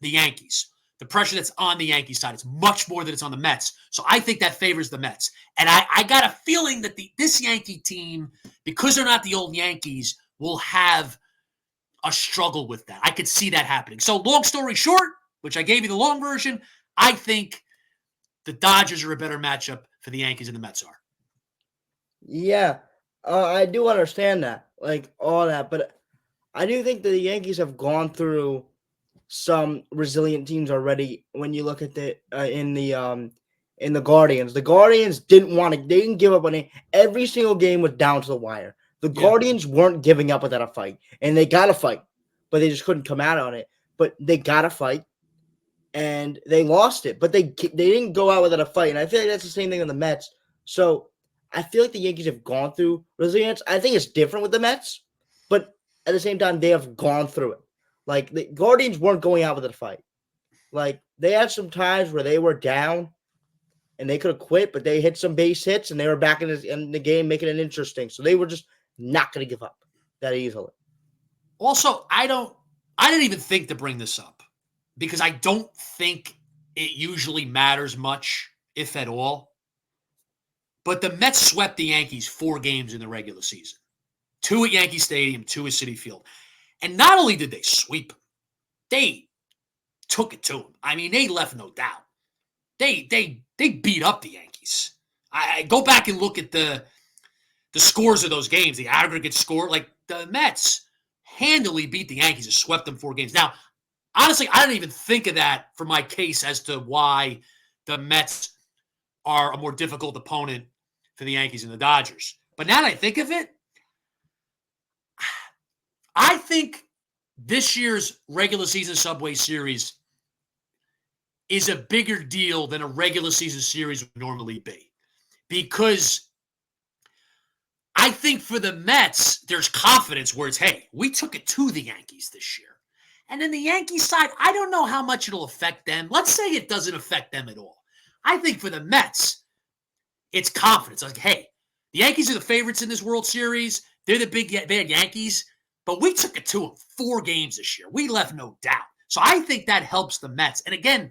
the Yankees. The pressure that's on the Yankees side. It's much more than it's on the Mets. So I think that favors the Mets. And I got a feeling that this Yankee team, because they're not the old Yankees, will have a struggle with that. I could see that happening. So long story short, which I gave you the long version, I think the Dodgers are a better matchup for the Yankees than the Mets are. Yeah, I do understand that, like all that, but I do think the Yankees have gone through some resilient teams already. When you look at in the Guardians, the Guardians didn't want to. They didn't give up on it. Every single game was down to the wire. The Yeah. Guardians weren't giving up without a fight, and they got to fight, but they just couldn't come out on it. But they got to fight, and they lost it. But they didn't go out without a fight, and I feel like that's the same thing on the Mets. So I feel like the Yankees have gone through resilience. I think it's different with the Mets, but at the same time, they have gone through it. Like the Guardians weren't going out without a fight. Like they had some times where they were down and they could have quit, but they hit some base hits and they were back in the game, making it interesting. So they were just not going to give up that easily. Also, I didn't even think to bring this up because I don't think it usually matters much, if at all. But the Mets swept the Yankees 4 games in the regular season. 2 at Yankee Stadium, 2 at Citi Field. And not only did they sweep them, they took it to them. I mean, they left no doubt. They beat up the Yankees. I go back and look at the scores of those games, the aggregate score. Like the Mets handily beat the Yankees and swept them 4 games. Now, honestly, I didn't even think of that for my case as to why the Mets are a more difficult opponent for the Yankees and the Dodgers. But now that I think of it, I think this year's regular season Subway Series is a bigger deal than a regular season series would normally be. Because I think for the Mets, there's confidence where it's, hey, we took it to the Yankees this year. And then the Yankees side, I don't know how much it'll affect them. Let's say it doesn't affect them at all. I think for the Mets, it's confidence. Like, hey, the Yankees are the favorites in this World Series. They're the big bad Yankees. But we took it to them 4 games this year. We left no doubt. So I think that helps the Mets. And again,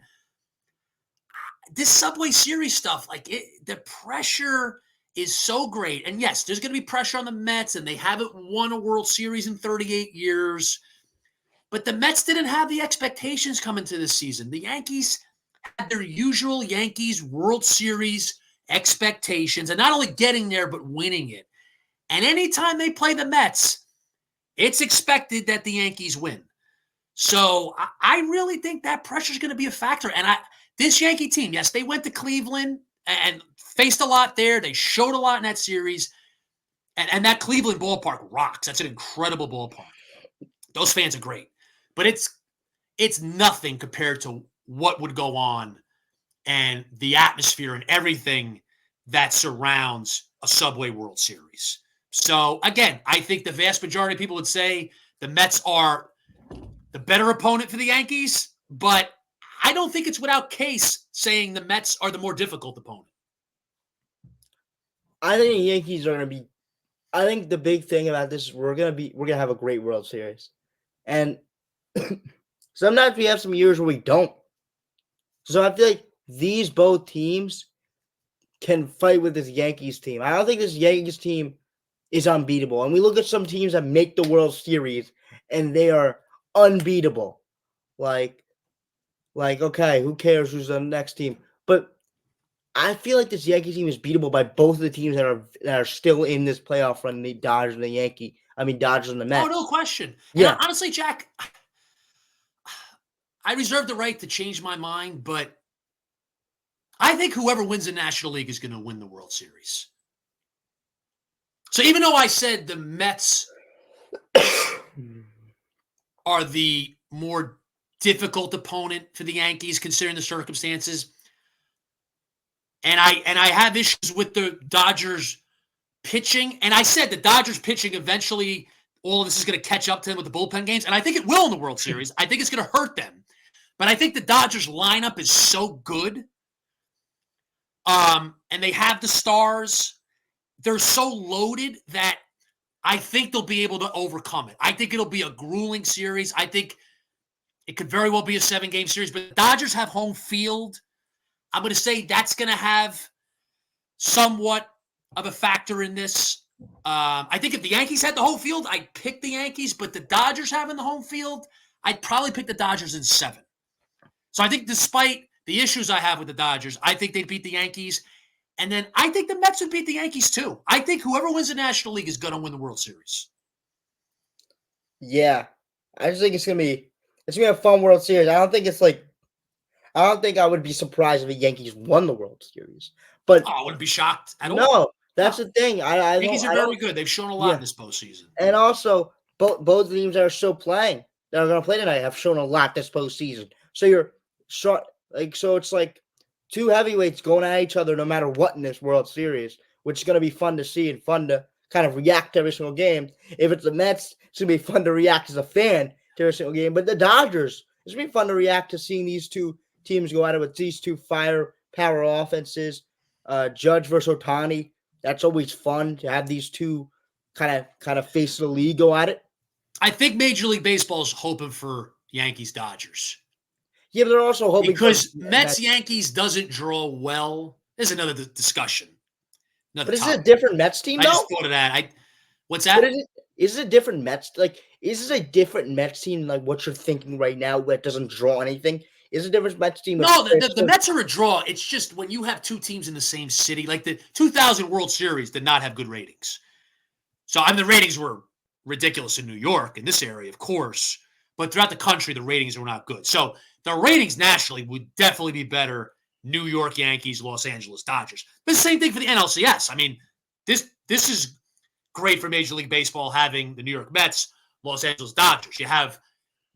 this Subway Series stuff, the pressure is so great. And yes, there's going to be pressure on the Mets, and they haven't won a World Series in 38 years. But the Mets didn't have the expectations coming to this season. The Yankees had their usual Yankees World Series expectations, and not only getting there, but winning it. And anytime they play the Mets, it's expected that the Yankees win. So I really think that pressure is going to be a factor. And this Yankee team, yes, they went to Cleveland and faced a lot there. They showed a lot in that series. And that Cleveland ballpark rocks. That's an incredible ballpark. Those fans are great. But it's nothing compared to what would go on and the atmosphere and everything that surrounds a Subway World Series. So, again, I think the vast majority of people would say the Mets are the better opponent for the Yankees, but I don't think it's without case saying the Mets are the more difficult opponent. I think the Yankees are going to be. I think the big thing about this is we're gonna have a great World Series, and sometimes we have some years where we don't. So I feel like these both teams can fight with this Yankees team. I don't think this Yankees team is unbeatable. And we look at some teams that make the World Series and they are unbeatable. Like okay, who cares who's the next team? But I feel like this Yankee team is beatable by both of the teams that are still in this playoff run, the Dodgers and the Dodgers and the Mets. Oh, no question. Yeah. And honestly, Jack, I reserve the right to change my mind, but I think whoever wins the National League is going to win the World Series. So even though I said the Mets are the more difficult opponent for the Yankees, considering the circumstances, and I have issues with the Dodgers pitching, and I said the Dodgers pitching eventually, all of this is going to catch up to them with the bullpen games, and I think it will in the World Series. I think it's going to hurt them. But I think the Dodgers lineup is so good. And they have the stars. They're so loaded that I think they'll be able to overcome it. I think it'll be a grueling series. I think it could very well be a 7-game series, but the Dodgers have home field. I'm going to say that's going to have somewhat of a factor in this. I think if the Yankees had the home field, I'd pick the Yankees, but the Dodgers having the home field, I'd probably pick the Dodgers in 7. So I think despite the issues I have with the Dodgers, I think they'd beat the Yankees. And then I think the Mets would beat the Yankees too. I think whoever wins the National League is going to win the World Series. Yeah, I just think it's gonna be a fun World Series. I don't think I would be surprised if the Yankees won the World Series. But Oh, I wouldn't be shocked at all. no, that's No. the thing. Yankees are I very don't. good. They've shown a lot in Yeah, this postseason. and also both teams that are still playing that are going to play tonight have shown a lot this postseason. So you're short, so it's like two heavyweights going at each other no matter what in this World Series, which is going to be fun to see and fun to kind of react to every single game. If it's the Mets, it's going to be fun to react as a fan to every single game. But the Dodgers, it's going to be fun to react to seeing these two teams go at it with these two firepower offenses. Judge versus Otani. That's always fun to have these two kind of face the league go at it. I think Major League Baseball is hoping for Yankees Dodgers. Yeah, but they're also hoping because for Mets Yankees doesn't draw well. There's another discussion. But is it a different Mets team? I though? just thought of that. What's that? But is it a different Mets? Is this a different Mets team? Like what you're thinking right now, that doesn't draw anything? Is it a different Mets team? No, the Mets are a draw. It's just when you have two teams in the same city, like the 2000 World Series did not have good ratings. So the ratings were ridiculous in New York, in this area, of course. But throughout the country, the ratings were not good. So the ratings nationally would definitely be better. New York Yankees, Los Angeles Dodgers. But the same thing for the NLCS. I mean, this is great for Major League Baseball having the New York Mets, Los Angeles Dodgers. You have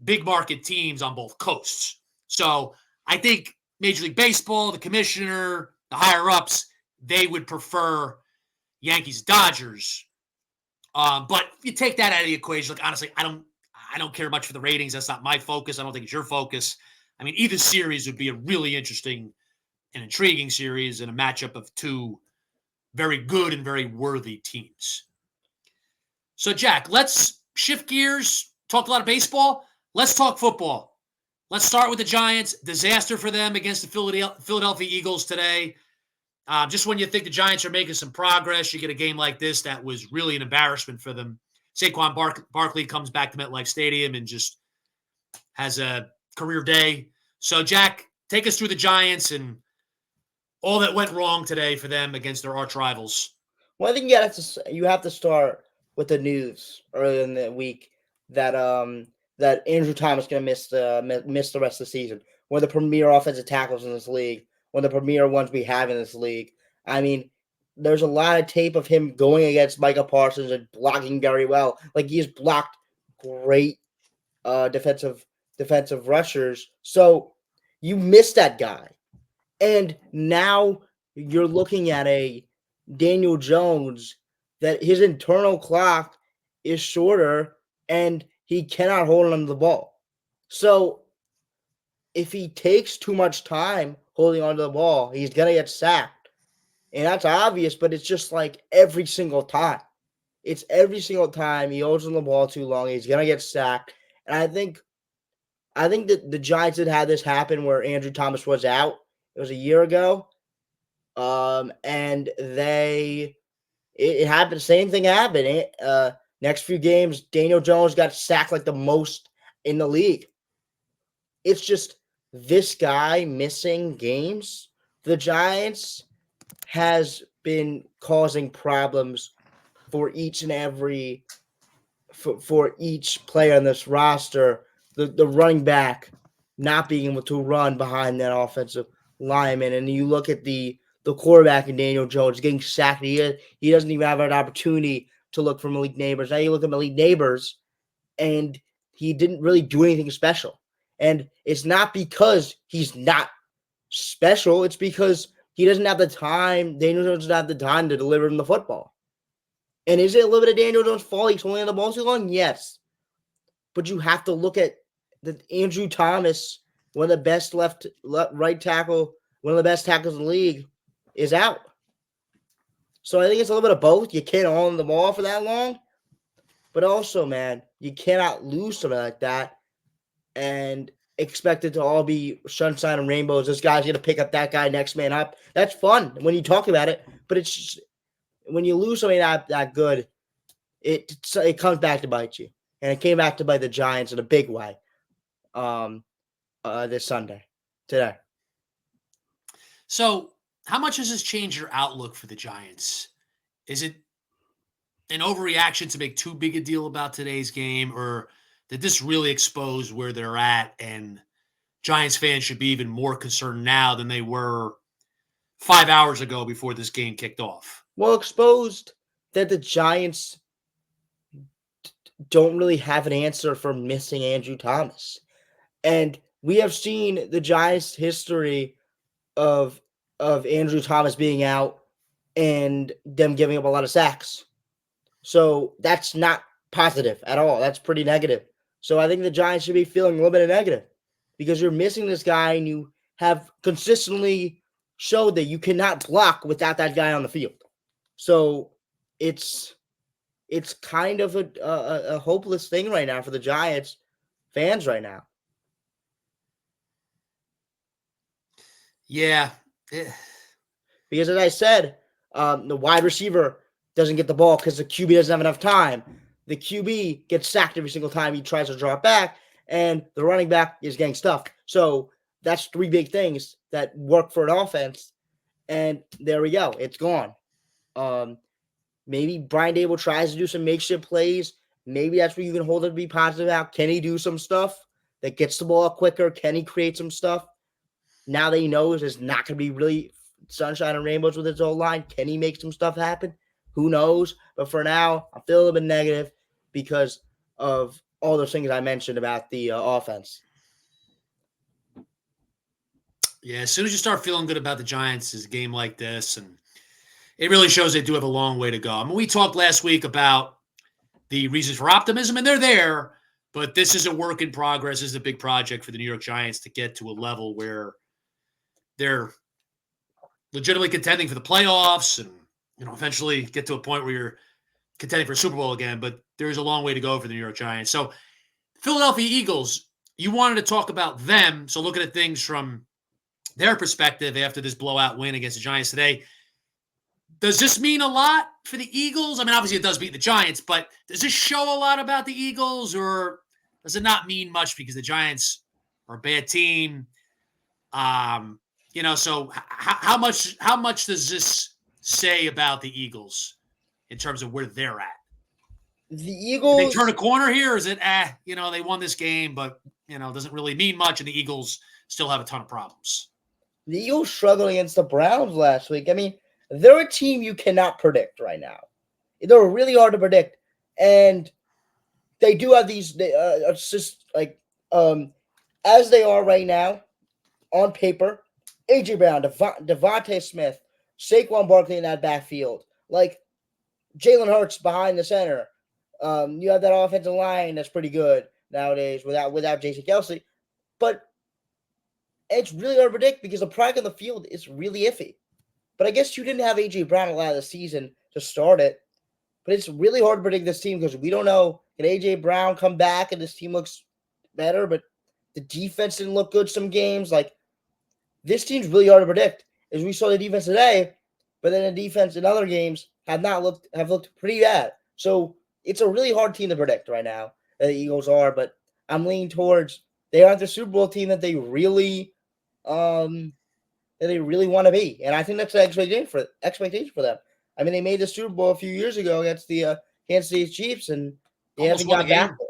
big market teams on both coasts. So I think Major League Baseball, the commissioner, the higher ups, they would prefer Yankees Dodgers. But if you take that out of the equation, like honestly, I don't care much for the ratings. That's not my focus. I don't think it's your focus. I mean, either series would be a really interesting and intriguing series and a matchup of two very good and very worthy teams. So, Jack, let's shift gears, talk a lot of baseball. Let's talk football. Let's start with the Giants. Disaster for them against the Philadelphia Eagles today. Just when you think the Giants are making some progress, you get a game like this that was really an embarrassment for them. Saquon Barkley comes back to MetLife Stadium and just has a career day. So, Jack, take us through the Giants and all that went wrong today for them against their arch rivals. Well, I think you have to start with the news earlier in the week that that Andrew Thomas is going to miss the rest of the season. One of the premier offensive tackles in this league, one of the premier ones we have in this league. I mean, there's a lot of tape of him going against Micah Parsons and blocking very well. Like he has blocked great defensive rushers. So you miss that guy. And now you're looking at a Daniel Jones that his internal clock is shorter and he cannot hold on to the ball. So if he takes too much time holding onto the ball, he's going to get sacked. And that's obvious, but it's just like every single time. It's every single time he holds on the ball too long, he's going to get sacked. And I think that the Giants had this happen where Andrew Thomas was out. It was a year ago. And it happened. Same thing happened. Next few games, Daniel Jones got sacked like the most in the league. It's just this guy missing games. The Giants has been causing problems for each and every for each player on this roster. The running back not being able to run behind that offensive lineman, and you look at the quarterback in Daniel Jones getting sacked. He doesn't even have an opportunity to look for Malik Neighbors. Now you look at Malik Neighbors, and he didn't really do anything special. And it's not because he's not special. It's because he doesn't have the time. Daniel Jones doesn't have the time to deliver him the football. And is it a little bit of Daniel Jones' fault? He's holding the ball too long? Yes. But you have to look at the Andrew Thomas, one of the best right tackle, one of the best tackles in the league, is out. So I think it's a little bit of both. You can't hold the ball for that long. But also, man, you cannot lose something like that and expect it to all be sunshine and rainbows. This guy's going to pick up that guy next man up. That's fun when you talk about it. But it's just, when you lose something that good, it comes back to bite you. And it came back to bite the Giants in a big way this Sunday, today. So how much does this change your outlook for the Giants? Is it an overreaction to make too big a deal about today's game, or did this really expose where they're at and Giants fans should be even more concerned now than they were 5 hours ago before this game kicked off? Well, exposed that the Giants don't really have an answer for missing Andrew Thomas. And we have seen the Giants' history of Andrew Thomas being out and them giving up a lot of sacks. So that's not positive at all. That's pretty negative. So I think the Giants should be feeling a little bit of negative because you're missing this guy and you have consistently showed that you cannot block without that guy on the field. So it's kind of a hopeless thing right now for the Giants fans right now. Yeah. Because as I said, the wide receiver doesn't get the ball because the QB doesn't have enough time. The QB gets sacked every single time he tries to drop back, and the running back is getting stuffed. So that's three big things that work for an offense. And there we go. It's gone. Maybe Brian Dable tries to do some makeshift plays. Maybe that's where you can hold it to be positive about. Can he do some stuff that gets the ball quicker? Can he create some stuff? Now that he knows it's not going to be really sunshine and rainbows with his old line, can he make some stuff happen? Who knows? But for now, I feel a little bit negative because of all those things I mentioned about the offense. Yeah, as soon as you start feeling good about the Giants' is a game like this, and it really shows they do have a long way to go. I mean, we talked last week about the reasons for optimism, and they're there, but this is a work in progress. This is a big project for the New York Giants to get to a level where they're legitimately contending for the playoffs and, eventually get to a point where you're contending for a Super Bowl again, but there's a long way to go for the New York Giants. So, Philadelphia Eagles, you wanted to talk about them, so looking at things from their perspective after this blowout win against the Giants today. Does this mean a lot for the Eagles? I mean, obviously it does beat the Giants, but does this show a lot about the Eagles, or does it not mean much because the Giants are a bad team? So how much does this say about the Eagles in terms of where they're at? The Did they turn Eagles, a corner here, or is it, they won this game, but, doesn't really mean much, and the Eagles still have a ton of problems? the Eagles struggled against the Browns last week. I mean, they're a team you cannot predict right now. They're really hard to predict, and they do have these. It's just like as they are right now on paper. AJ Brown, Devontae Smith, Saquon Barkley in that backfield, like Jalen Hurts behind the center. You have that offensive line that's pretty good nowadays without Jason Kelsey, but it's really hard to predict because the product on the field is really iffy. But I guess you didn't have AJ Brown a lot of the season to start it. But it's really hard to predict this team because we don't know, can AJ Brown come back and this team looks better, but the defense didn't look good some games. Like, this team's really hard to predict. As we saw the defense today, but then the defense in other games have looked pretty bad. So it's a really hard team to predict right now. The Eagles are, but I'm leaning towards they aren't the Super Bowl team that they really want to be, and I think that's the expectation for them. I mean, they made the Super Bowl a few years ago against the Kansas City Chiefs, and they Almost haven't won the got game. back there.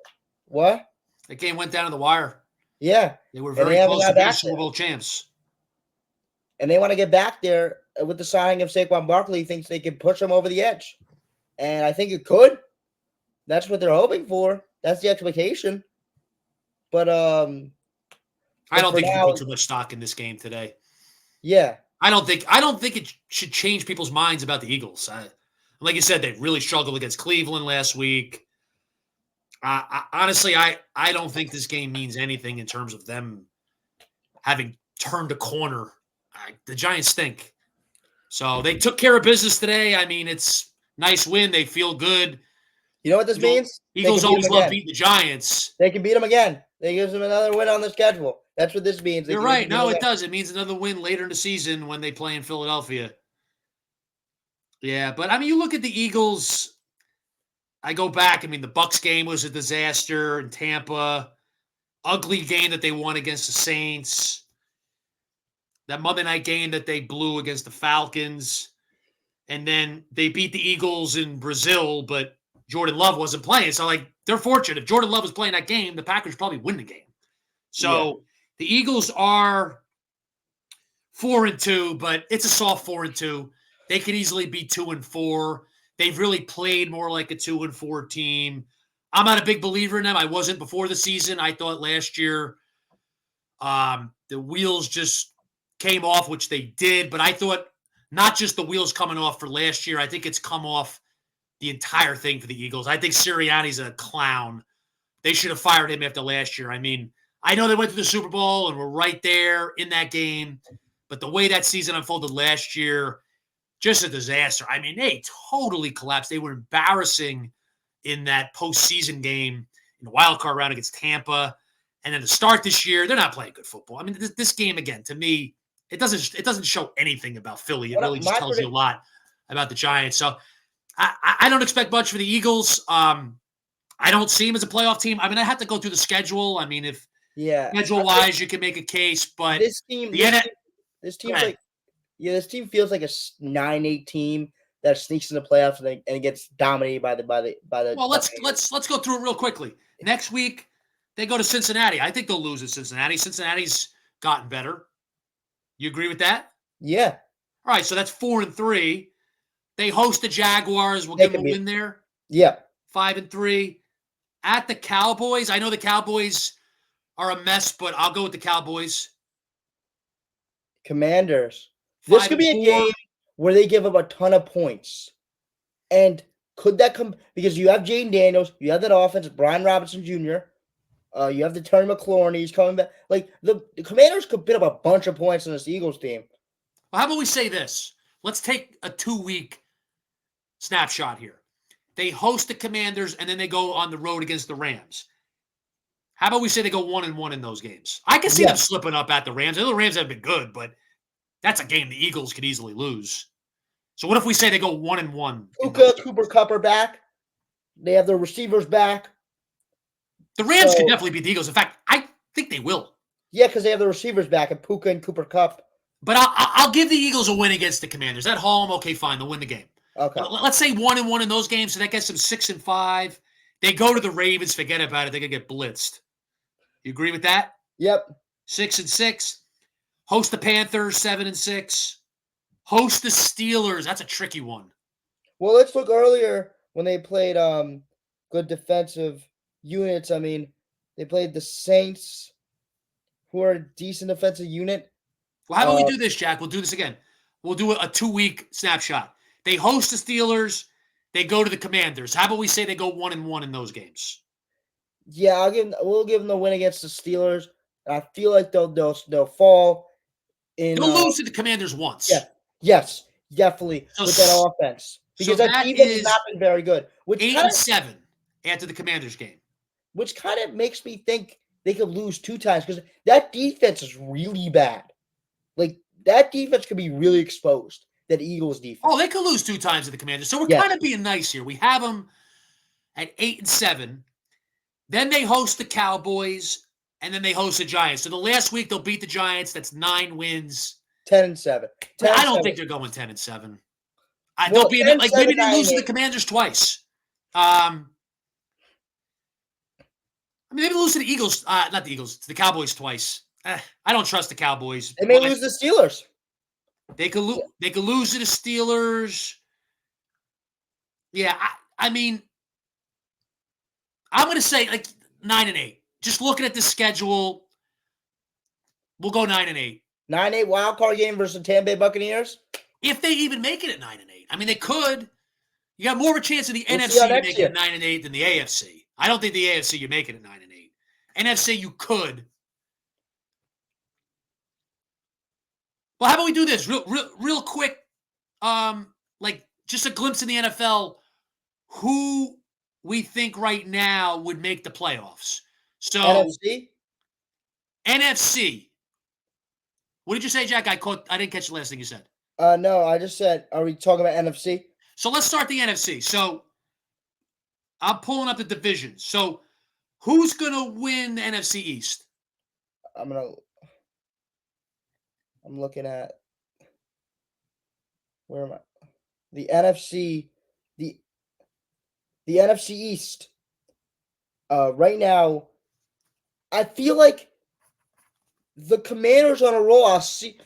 What? That game went down to the wire. Yeah, They were and they very haven't close to got being back Super there. Bowl champs. And they want to get back there with the signing of Saquon Barkley. Thinks they can push them over the edge, and I think it could. That's what they're hoping for. That's the expectation. But I don't think you can now, put too much stock in this game today. yeah, I don't think it should change people's minds about the Eagles. Like you said, they really struggled against Cleveland last week. Honestly, I don't think this game means anything in terms of them having turned a corner. The Giants stink. So they took care of business today. I mean, it's nice win. They feel good. you know what this means? Eagles always love beating the Giants. They can beat them again. They gives them another win on the schedule. That's what this means. You're right. No, it does. It means another win later in the season when they play in Philadelphia. Yeah, but I mean, you look at the Eagles. I go back. I mean, the Bucs game was a disaster in Tampa. Ugly game that they won against the Saints. that Monday night game that they blew against the Falcons. And then they beat the Eagles in Brazil, but Jordan Love wasn't playing. So, like, they're fortunate. If Jordan Love was playing that game, the Packers probably win the game. Yeah. So the Eagles are 4-2, but it's a soft 4-2. They could easily be 2-4. They've really played more like a 2-4 team. I'm not a big believer in them. I wasn't before the season. I thought last year the wheels just came off, which they did. But I thought not just the wheels coming off for last year. I think it's come off the entire thing for the Eagles. I think Sirianni's a clown. They should have fired him after last year. I mean, I know they went to the Super Bowl and were right there in that game, but the way that season unfolded last year, just a disaster. I mean, they totally collapsed. They were embarrassing in that postseason game in the wild card round against Tampa. And then to start this year, they're not playing good football. I mean, this game, again, to me, it doesn't show anything about Philly. It really just tells you a lot about the Giants. So I don't expect much for the Eagles. I don't see them as a playoff team. I mean, I have to go through the schedule. I mean, if schedule-wise, you can make a case, but this team feels like a 9-8 team that sneaks in the playoffs and it gets dominated by the. Well, let's go through it real quickly. Next week, they go to Cincinnati. I think they'll lose at Cincinnati. Cincinnati's gotten better. You agree with that? Yeah. All right, so that's 4-3. They host the Jaguars. We'll give them a win there. Yeah. 5-3. At the Cowboys. I know the Cowboys are a mess, but I'll go with the Cowboys. Commanders. This could be a game where they give up a ton of points. And could that come because you have Jaden Daniels, you have that offense, Brian Robinson Jr., you have the Terry McLaurin, he's coming back. Like the Commanders could put up a bunch of points on this Eagles team. Well, how about we say this? Let's take a 2-week snapshot here. They host the Commanders, and then they go on the road against the Rams. How about we say they go 1-1 in those games? I can see them slipping up at the Rams. I know the Rams have been good, but that's a game the Eagles could easily lose. So what if we say they go 1-1? Puka, Cooper Kupp are back. They have their receivers back. The Rams could definitely beat the Eagles. In fact, I think they will. Yeah, because they have the receivers back, and Puka and Cooper Kupp. But I'll give the Eagles a win against the Commanders. At home, okay, fine. They'll win the game. Okay. Let's say 1-1 in those games, so that gets them 6-5. They go to the Ravens. Forget about it. They're going to get blitzed. You agree with that? Yep. 6-6. Host the Panthers, 7-6. Host the Steelers. That's a tricky one. Well, let's look earlier when they played good defensive units. I mean, they played the Saints, who are a decent defensive unit. Well, how about we do this, Jack? We'll do this again. We'll do a 2-week snapshot. They host the Steelers. They go to the Commanders. How about we say they go 1-1 in those games? Yeah, we'll give them the win against the Steelers. I feel like they'll fall in. They'll lose to the Commanders once. Yeah. Yes, definitely with that offense because that defense has not been very good. 8-7 after the Commanders game, which kind of makes me think they could lose 2 times because that defense is really bad. Like that defense could be really exposed. That Eagles defense. Oh, they could lose 2 times to the Commanders. So we're kind of being nice here. We have them at 8-7. Then they host the Cowboys, and then they host the Giants. So the last week they'll beat the Giants. That's 9 wins. 10-7. I don't think they're going 10-7. They'll be like maybe they lose to the Commanders twice. I mean, maybe lose to the Eagles, not the Eagles, to the Cowboys twice. I don't trust the Cowboys. They may lose the Steelers. They could lose to the Steelers. Yeah, I mean, I'm going to say like 9-8. Just looking at the schedule, we'll go 9-8. 9-8 wild card game versus the Tampa Bay Buccaneers. If they even make it at 9-8, I mean, they could. You got more of a chance of the NFC to make it at 9-8 than the AFC. I don't think the AFC you make it at 9-8. NFC you could. Well, how about we do this real quick? Like just a glimpse in the NFL. Who we think right now would make the playoffs? So NFC. What did you say, Jack? I didn't catch the last thing you said. No, I just said, are we talking about NFC? So let's start the NFC. So I'm pulling up the division. So who's going to win the NFC East? I'm I'm looking at where am I? The NFC, the the NFC East. Right now, I feel like the Commanders on a roll. I'll see.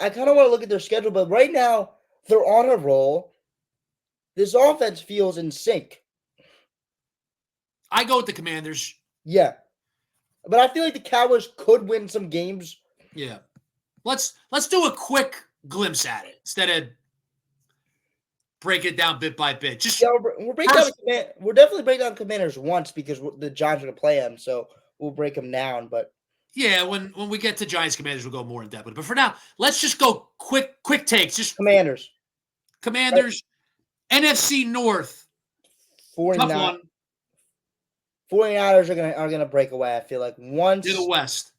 I kind of want to look at their schedule, but right now they're on a roll. This offense feels in sync. I go with the Commanders. Yeah, but I feel like the Cowboys could win some games. Yeah. Let's do a quick glimpse at it instead of break it down bit by bit. Just Yeah, we're breaking down. We're definitely breaking down Commanders once because the Giants are going to play them, so we'll break them down. But yeah, when we get to Giants Commanders, we'll go more in depth with it. But for now, let's just go quick takes. Just Commanders, Commanders, right. NFC North. 49, Tough one. 49ers are gonna break away. I feel like once to the West.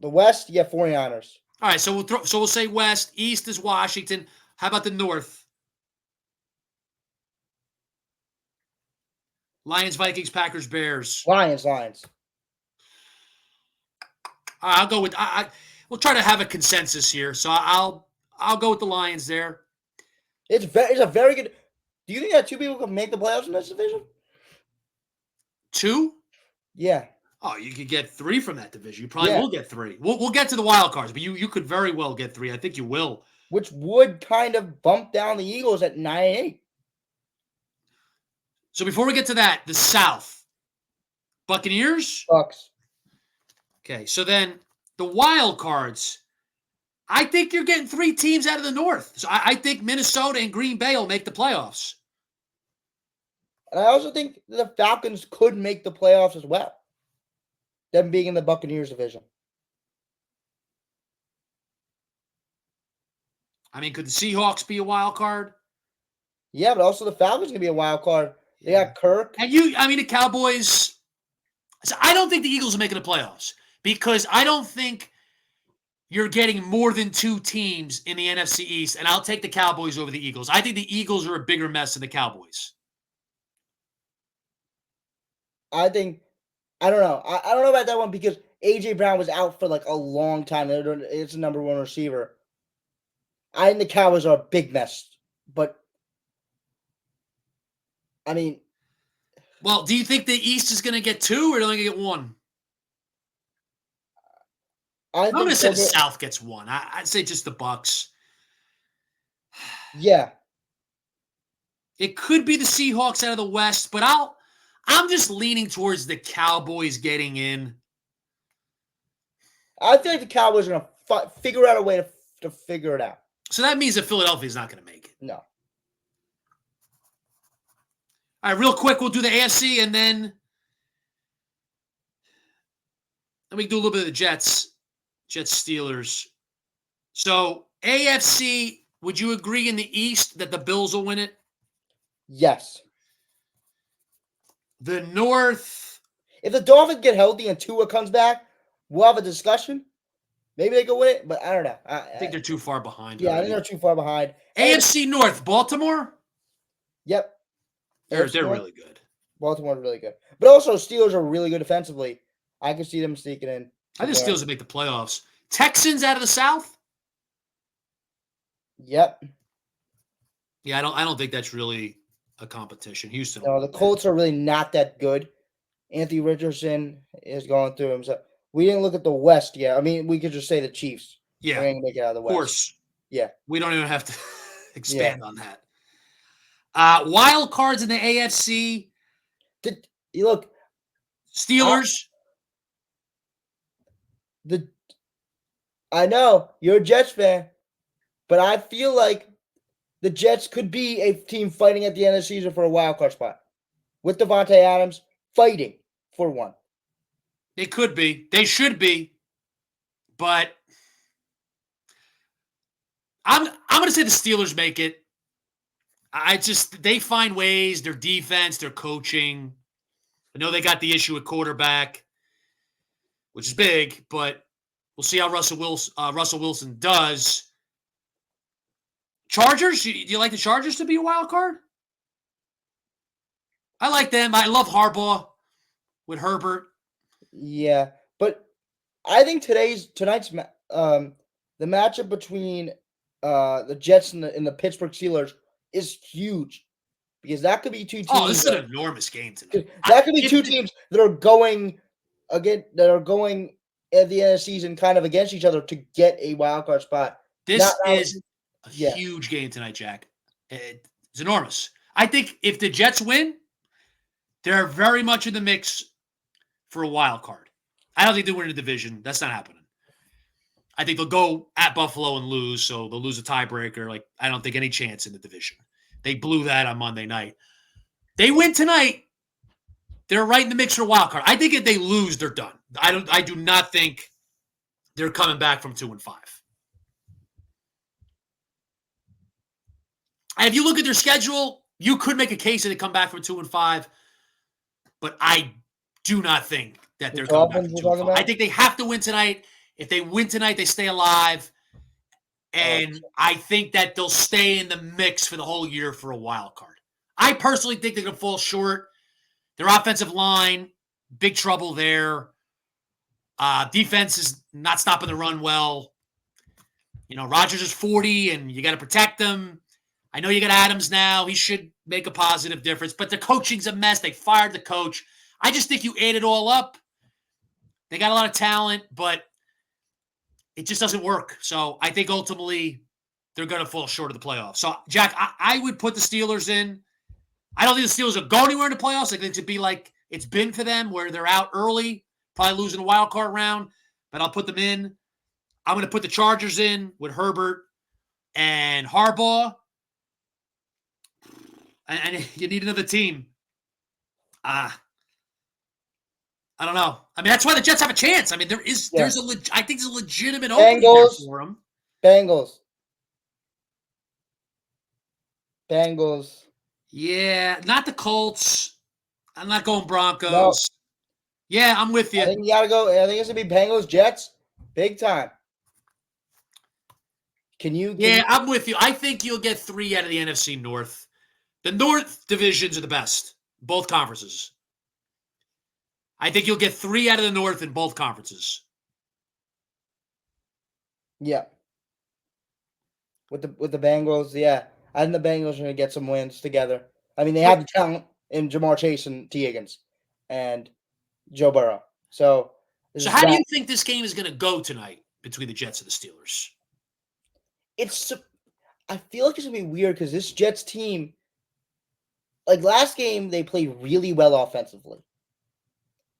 The West, yeah, 49ers. All right, so we'll say West. East is Washington. How about the North? Lions, Vikings, Packers, Bears. Lions. I'll go with we'll try to have a consensus here. So I'll go with the Lions there. It's a very good. Do you think that two people can make the playoffs in this division? Two? Yeah. Oh, you could get three from that division. You probably will get three. We'll get to the wild cards, but you could very well get three. I think you will. Which would kind of bump down the Eagles at 9-8. So before we get to that, the South. Buccaneers? Bucks. Okay, so then the wild cards. I think you're getting three teams out of the North. So I think Minnesota and Green Bay will make the playoffs. And I also think the Falcons could make the playoffs as well. Them being in the Buccaneers division. I mean, could the Seahawks be a wild card? Yeah, but also the Falcons can be a wild card. They got Kirk. And the Cowboys. So I don't think the Eagles are making the playoffs because I don't think you're getting more than two teams in the NFC East, and I'll take the Cowboys over the Eagles. I think the Eagles are a bigger mess than the Cowboys. I don't know. I don't know about that one because A.J. Brown was out for like a long time. It's a number one receiver. I think the Cowboys are a big mess. But, I mean. Well, do you think the East is going to get two or they're only going to get one? I'm going to say the South gets one. I'd say just the Bucks. Yeah. It could be the Seahawks out of the West, but I'm just leaning towards the Cowboys getting in. I feel like the Cowboys are going to figure out a way to figure it out. So that means that Philadelphia is not going to make it. No. All right, real quick, we'll do the AFC, and then we can do a little bit of the Jets Steelers. So AFC, would you agree in the East that the Bills will win it? Yes. The North. If the Dolphins get healthy and Tua comes back, we'll have a discussion. Maybe they can win it, but I don't know. I think they're too far behind. Yeah, already. I think they're too far behind. AFC North, Baltimore? Yep. They're really good. Baltimore's really good. But also, Steelers are really good defensively. I can see them sneaking in. I think Steelers will make the playoffs. Texans out of the South? Yep. Yeah, I don't think that's really a competition. Houston. No, the Colts are really not that good. Anthony Richardson is going through him. So we didn't look at the West yet. I mean, we could just say the Chiefs. Yeah. We're going to make it out of the West. Of course. Yeah. We don't even have to expand on that. Wild cards in the AFC. Look. Steelers. I know you're a Jets fan, but I feel like the Jets could be a team fighting at the end of the season for a wild card spot with Devontae Adams fighting for one. They could be. They should be. But I'm going to say the Steelers make it. They find ways, their defense, their coaching. I know they got the issue with quarterback, which is big, but we'll see how Russell Wilson does. Chargers? Do you like the Chargers to be a wild card? I like them. I love Harbaugh with Herbert. Yeah, but I think tonight's the matchup between the Jets and the Pittsburgh Steelers is huge because that could be two Oh, this teams. is an enormous game tonight. That could be two teams that are going at the end of the season kind of against each other to get a wild card spot. This is a huge game tonight, Jack. It's enormous. I think if the Jets win, they're very much in the mix for a wild card. I don't think they win the division. That's not happening. I think they'll go at Buffalo and lose, so they'll lose a tiebreaker. Like, I don't think any chance in the division. They blew that on Monday night. They win tonight, they're right in the mix for a wild card. I think if they lose, they're done. I do not think they're coming back from 2-5. And if you look at their schedule, you could make a case that they come back from 2-5, but I do not think that they're coming back from 2-5. I think they have to win tonight. If they win tonight, they stay alive. And I think that they'll stay in the mix for the whole year for a wild card. I personally think they're going to fall short. Their offensive line, big trouble there. Defense is not stopping the run well. You know, Rodgers is 40, and you got to protect him. I know you got Adams now. He should make a positive difference. But the coaching's a mess. They fired the coach. I just think you add it all up. They got a lot of talent, but it just doesn't work. So I think ultimately they're going to fall short of the playoffs. So, Jack, I would put the Steelers in. I don't think the Steelers will go anywhere in the playoffs. I think it should be like it's been for them where they're out early, probably losing a wild card round, but I'll put them in. I'm going to put the Chargers in with Herbert and Harbaugh. And you need another team. I don't know. I mean, that's why the Jets have a chance. I mean, I think there's a legitimate opening there for them. Bengals. Yeah, not the Colts. I'm not going Broncos. No. Yeah, I'm with you. I think you got to go. I think it's going to be Bengals, Jets, big time. I'm with you. I think you'll get 3 out of the NFC North. The North divisions are the best, both conferences. I think you'll get 3 out of the North in both conferences. Yeah. With the Bengals, yeah. I think the Bengals are going to get some wins together. I mean, they have the talent in Jamar Chase and T. Higgins and Joe Burrow. So how do you think this game is going to go tonight between the Jets and the Steelers? I feel like it's going to be weird because this Jets team, like last game, they played really well offensively.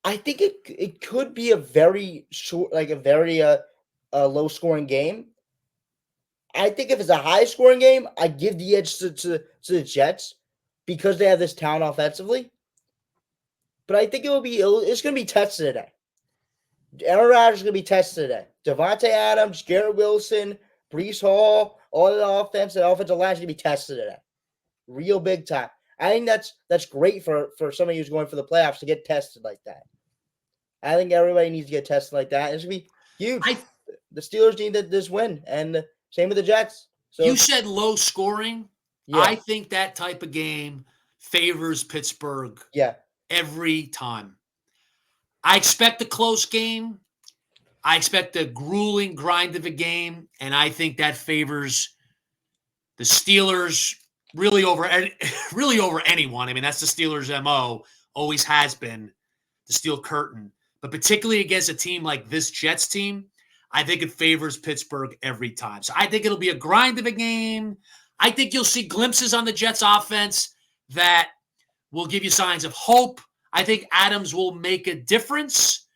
I think it could be a very short, like a very low scoring game. I think if it's a high scoring game, I give the edge to the Jets because they have this talent offensively. But I think it's going to be tested today. Aaron Rodgers is going to be tested today. Devontae Adams, Garrett Wilson, Breece Hall, all the offensive line is going to be tested today. Real big time. I think that's great for somebody who's going for the playoffs to get tested like that. I think everybody needs to get tested like that. It's going to be huge. The Steelers need this win, and same with the Jets. So, you said low scoring. Yeah. I think that type of game favors Pittsburgh every time. I expect a close game. I expect a grueling grind of a game, and I think that favors the Steelers really over anyone. I mean, that's the Steelers' MO, always has been, the steel curtain. But particularly against a team like this Jets team, I think it favors Pittsburgh every time. So I think it'll be a grind of a game. I think you'll see glimpses on the Jets offense that will give you signs of hope. I think Adams will make a difference.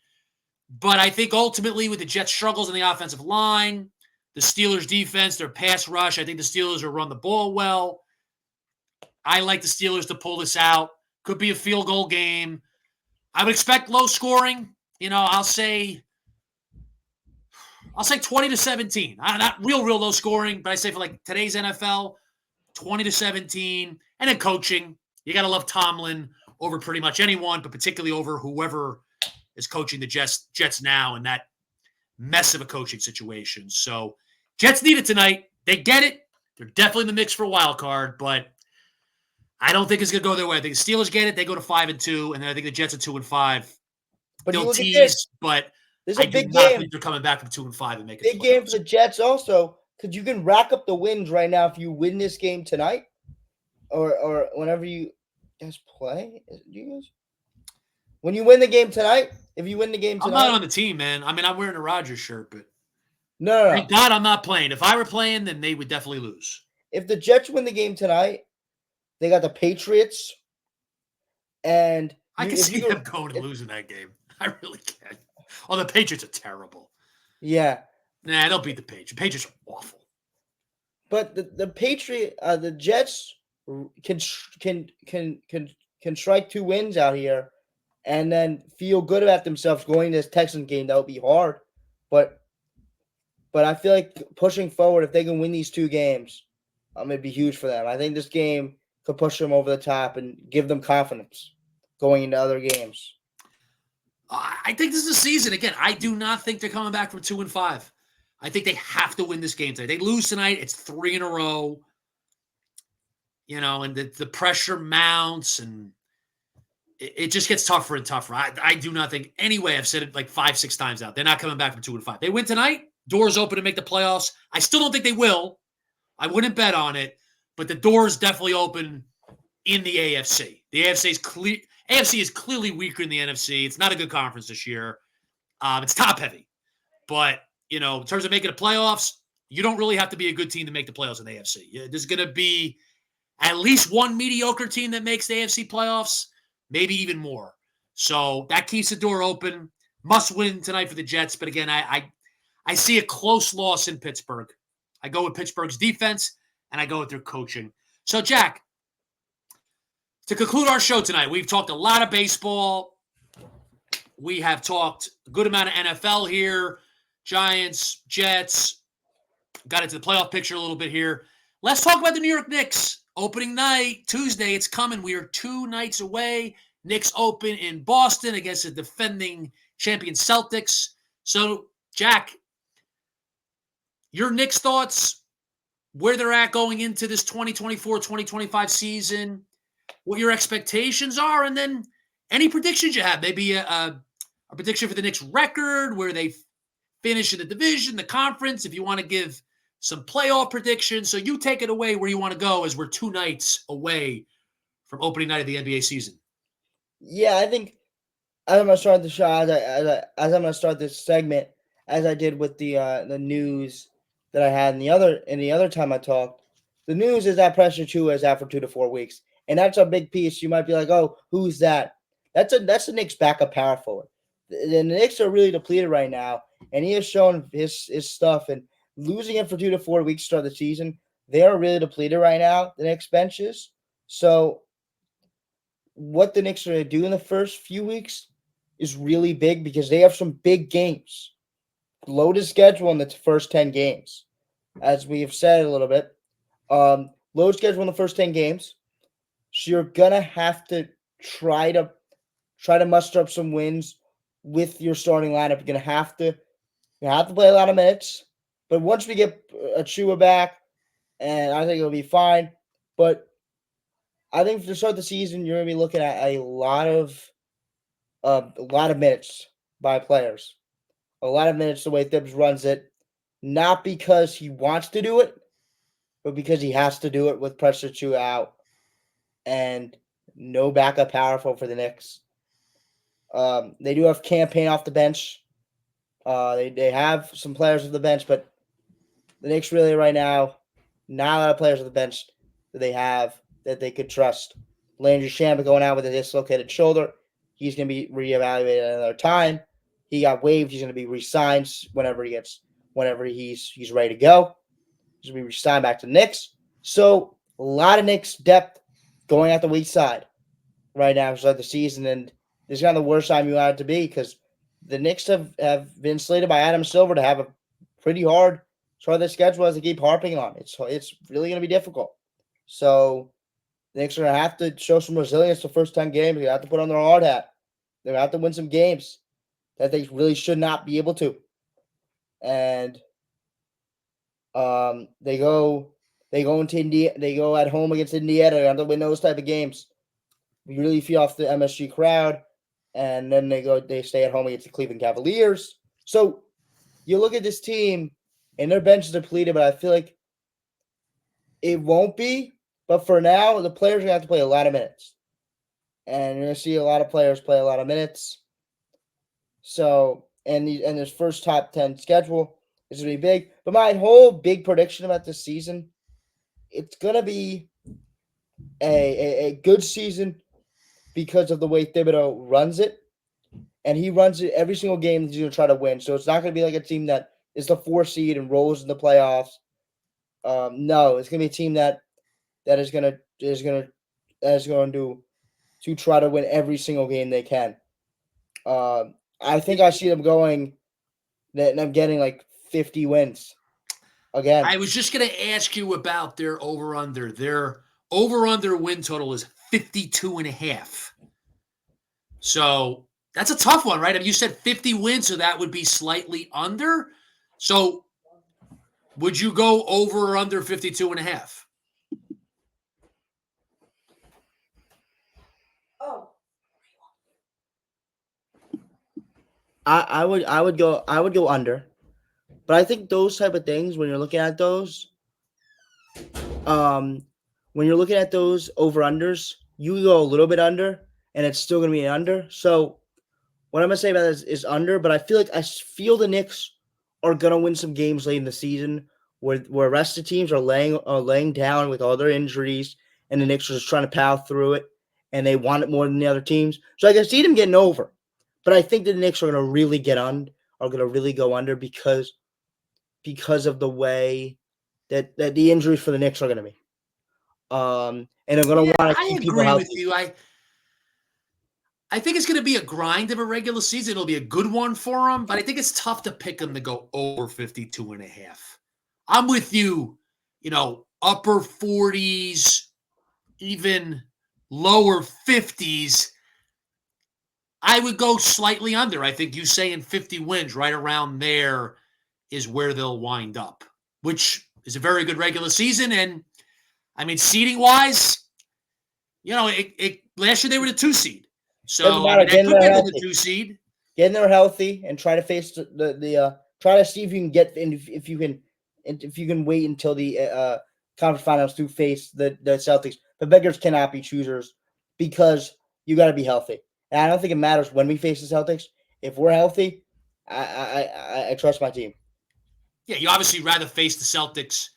But I think ultimately with the Jets' struggles in the offensive line, the Steelers' defense, their pass rush, I think the Steelers will run the ball well. I like the Steelers to pull this out. Could be a field goal game. I would expect low scoring. You know, I'll say 20-17. Not real low scoring, but I say for like today's NFL, 20-17. And then coaching. You got to love Tomlin over pretty much anyone, but particularly over whoever is coaching the Jets now in that mess of a coaching situation. So Jets need it tonight. They get it. They're definitely in the mix for a wild card, but I don't think it's going to go their way. I think the Steelers get it. They go to 5-2, and then I think the Jets are 2-5. But they'll tease, but This is I a do big not game. think they're coming back from 2-5 and making the Big game for playoffs. the Jets also, because you can rack up the wins right now if you win this game tonight, or whenever you guys play. Do you guys? When you win the game tonight, if you win the game I'm not tonight, on the team, man. I mean, I'm wearing a Rodgers shirt, but no. thank God I'm not playing. If I were playing, then they would definitely lose. If the Jets win the game tonight, they got the Patriots, and I can if see you go, them going and losing that game. I really can. Oh, the Patriots are terrible. yeah. Nah, they'll beat the Patriots. Patriots are awful. But the Jets can can strike 2 wins out here, and then feel good about themselves going to this Texans game. That would be hard, but I feel like pushing forward, if they can win these 2 games, it'd be huge for them. I think this game could push them over the top and give them confidence going into other games. I think this is a season. Again, I do not think they're coming back from 2-5. I think they have to win this game tonight. They lose tonight, it's 3 in a row. And the pressure mounts, and it just gets tougher and tougher. I do not think, anyway, I've said it like 5-6 times now, they're not coming back from 2-5. They win tonight, doors open to make the playoffs. I still don't think they will. I wouldn't bet on it, but the doors definitely open in the AFC. The AFC is clearly weaker than the NFC. It's not a good conference this year. It's top heavy, but in terms of making the playoffs, you don't really have to be a good team to make the playoffs in the AFC. There's going to be at least one mediocre team that makes the AFC playoffs, maybe even more. So that keeps the door open. Must win tonight for the Jets, but again, I see a close loss in Pittsburgh. I go with Pittsburgh's defense, and I go with their coaching. So, Jack, to conclude our show tonight, we've talked a lot of baseball. We have talked a good amount of NFL here. Giants, Jets. Got into the playoff picture a little bit here. Let's talk about the New York Knicks. Opening night, Tuesday, it's coming. We are 2 nights away. Knicks open in Boston against the defending champion Celtics. So, Jack, your Knicks thoughts, where they're at going into this 2024-2025 season, what your expectations are, and then any predictions you have. Maybe a prediction for the Knicks record, where they finish in the division, the conference, if you want to give some playoff predictions. So you take it away where you want to go, as we're 2 nights away from opening night of the NBA season. Yeah, I think as I'm gonna start the show, as I'm gonna start this segment, as I did with the news that I had in the other time I talked. The news is that Pressure 2 is out for 2 to 4 weeks, and that's a big piece. You might be like, "Oh, who's that?" That's the Knicks' backup power forward. The Knicks are really depleted right now, and he has shown his stuff. And losing him for 2 to 4 weeks to start the season, they are really depleted right now. The Knicks benches. So what the Knicks are going to do in the first few weeks is really big, because they have some big games. Loaded schedule in the first 10 games, as we have said a little bit. Load schedule in the first 10 games. So you're going to have to try to muster up some wins with your starting lineup. You're going to have to play a lot of minutes. But once we get Achua back, and I think it'll be fine. But I think to start the season, you're going to be looking at a lot of minutes by players. A lot of minutes the way Thibs runs it. Not because he wants to do it, but because he has to do it with Pressure 2 out and no backup powerful for the Knicks. They do have Campaign off the bench. They have some players off the bench, but the Knicks really right now, not a lot of players on the bench that they have that they could trust. Landry Shamet going out with a dislocated shoulder. He's going to be reevaluated another time. He got waived. He's going to be re-signed whenever he's ready to go. He's going to be re-signed back to the Knicks. So a lot of Knicks depth going out the weak side right now to start the season, and this is kind of the worst time you want it to be, because the Knicks have been slated by Adam Silver to have a pretty hard start of the schedule, as they keep harping on. It's really going to be difficult. So the Knicks are going to have to show some resilience the first 10 games. They have to put on their hard hat. They're going to have to win some games that they really should not be able to. And they go into Indiana. They go at home against Indiana. They have to win those type of games. We really feed off the MSG crowd, and then they stay at home against the Cleveland Cavaliers. So you look at this team, and their bench is depleted, but I feel like it won't be. But for now, the players are going to have to play a lot of minutes. And you're going to see a lot of players play a lot of minutes. So, and this first top 10 schedule is going to be big. But my whole big prediction about this season, it's going to be a good season because of the way Thibodeau runs it. And he runs it every single game he's going to try to win. So it's not going to be like a team that is the 4 seed and rolls in the playoffs. No, it's going to be a team that is going to try to win every single game they can. I think I see them going that them getting like 50 wins again. I was just going to ask you about their over under. Their over under win total is 52 and a half. So that's a tough one, right? I mean, you said 50 wins, so that would be slightly under. So would you go over or under 52 and a half? Oh. I would go under. But I think those type of things, when you're looking at those, when you're looking at those over unders, you go a little bit under, and it's still gonna be an under. So what I'm gonna say about this is under, but I feel the Knicks are gonna win some games late in the season where the rest of the teams are laying down with all their injuries, and the Knicks are just trying to power through it, and they want it more than the other teams. So I can see them getting over, but I think the Knicks are gonna really go under because of the way that the injuries for the Knicks are gonna be. And they're gonna Yeah, want to I keep people agree with healthy. you. I think it's going to be a grind of a regular season. It'll be a good one for them, but I think it's tough to pick them to go over 52 and a half. I'm with you, upper 40s, even lower 50s. I would go slightly under. I think you saying 50 wins right around there is where they'll wind up, which is a very good regular season. And I mean, seeding wise, last year they were the 2 seed. Doesn't So, I matter. mean, that Getting could there make them the healthy. 2 seed. Getting there healthy and try to face the try to see if you can get if you can wait until the conference finals to face the Celtics. But beggars cannot be choosers because you got to be healthy. And I don't think it matters when we face the Celtics. If we're healthy, I trust my team. Yeah, you obviously rather face the Celtics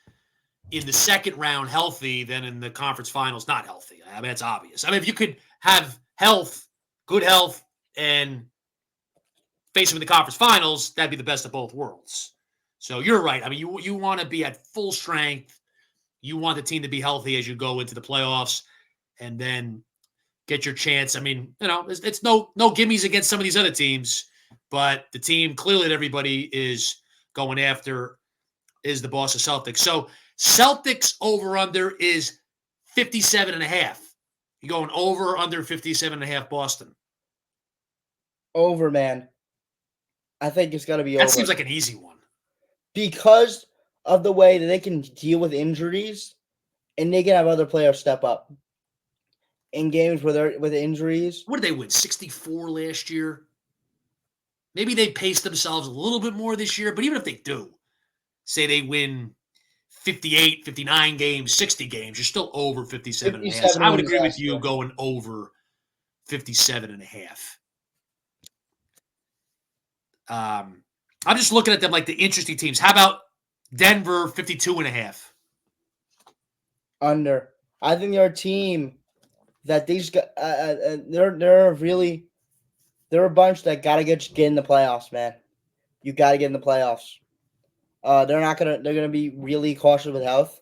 in the second round healthy than in the conference finals not healthy. I mean, it's obvious. I mean, if you could have good health, and face them in the conference finals, that'd be the best of both worlds. So you're right. I mean, you want to be at full strength. You want the team to be healthy as you go into the playoffs, and then get your chance. I mean, it's no gimmies against some of these other teams, but the team clearly that everybody is going after is the Boston Celtics. So Celtics over under is 57 and a half. You going over or under 57 and a half Boston? Over, man. I think it's got to be That over seems like an easy one. because of the way that they can deal with injuries and they can have other players step up in games with injuries. What did they win? 64 last year? Maybe they pace themselves a little bit more this year, but even if they do, say they win 58, 59 games, 60 games, you're still over 57 and a half. So 57 I would wins agree with last you year. going over 57 and a half. I'm just looking at them like the interesting teams. How about Denver 52 and a half? Under. I think they're a team that these guys, they're a bunch that got to get in the playoffs, man. You got to get in the playoffs. They're gonna be really cautious with health,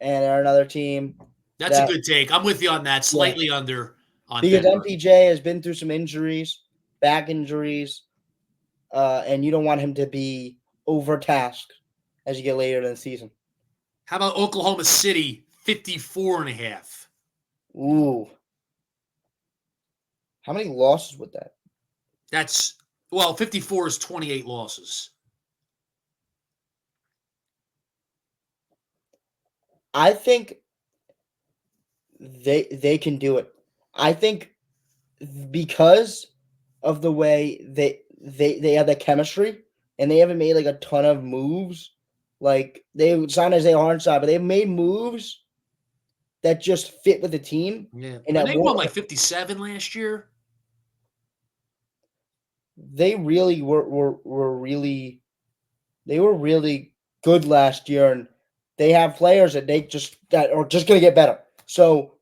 and they're another team That's a that good take. I'm with you on that. yeah, Slightly under on because Denver. MPJ has been through some injuries, back injuries, and you don't want him to be overtasked as you get later in the season. How about Oklahoma City 54 and a half? Ooh, how many losses would that? That's 54 is 28 losses. I think they can do it. I think because of the way they have the chemistry, and they haven't made like a ton of moves. Like they signed Isaiah Hartenstein, but they've made moves that just fit with the team Yeah. and When that they won work. like 57 last year. They really were really they were really good last year, and they have players that are just gonna get better. So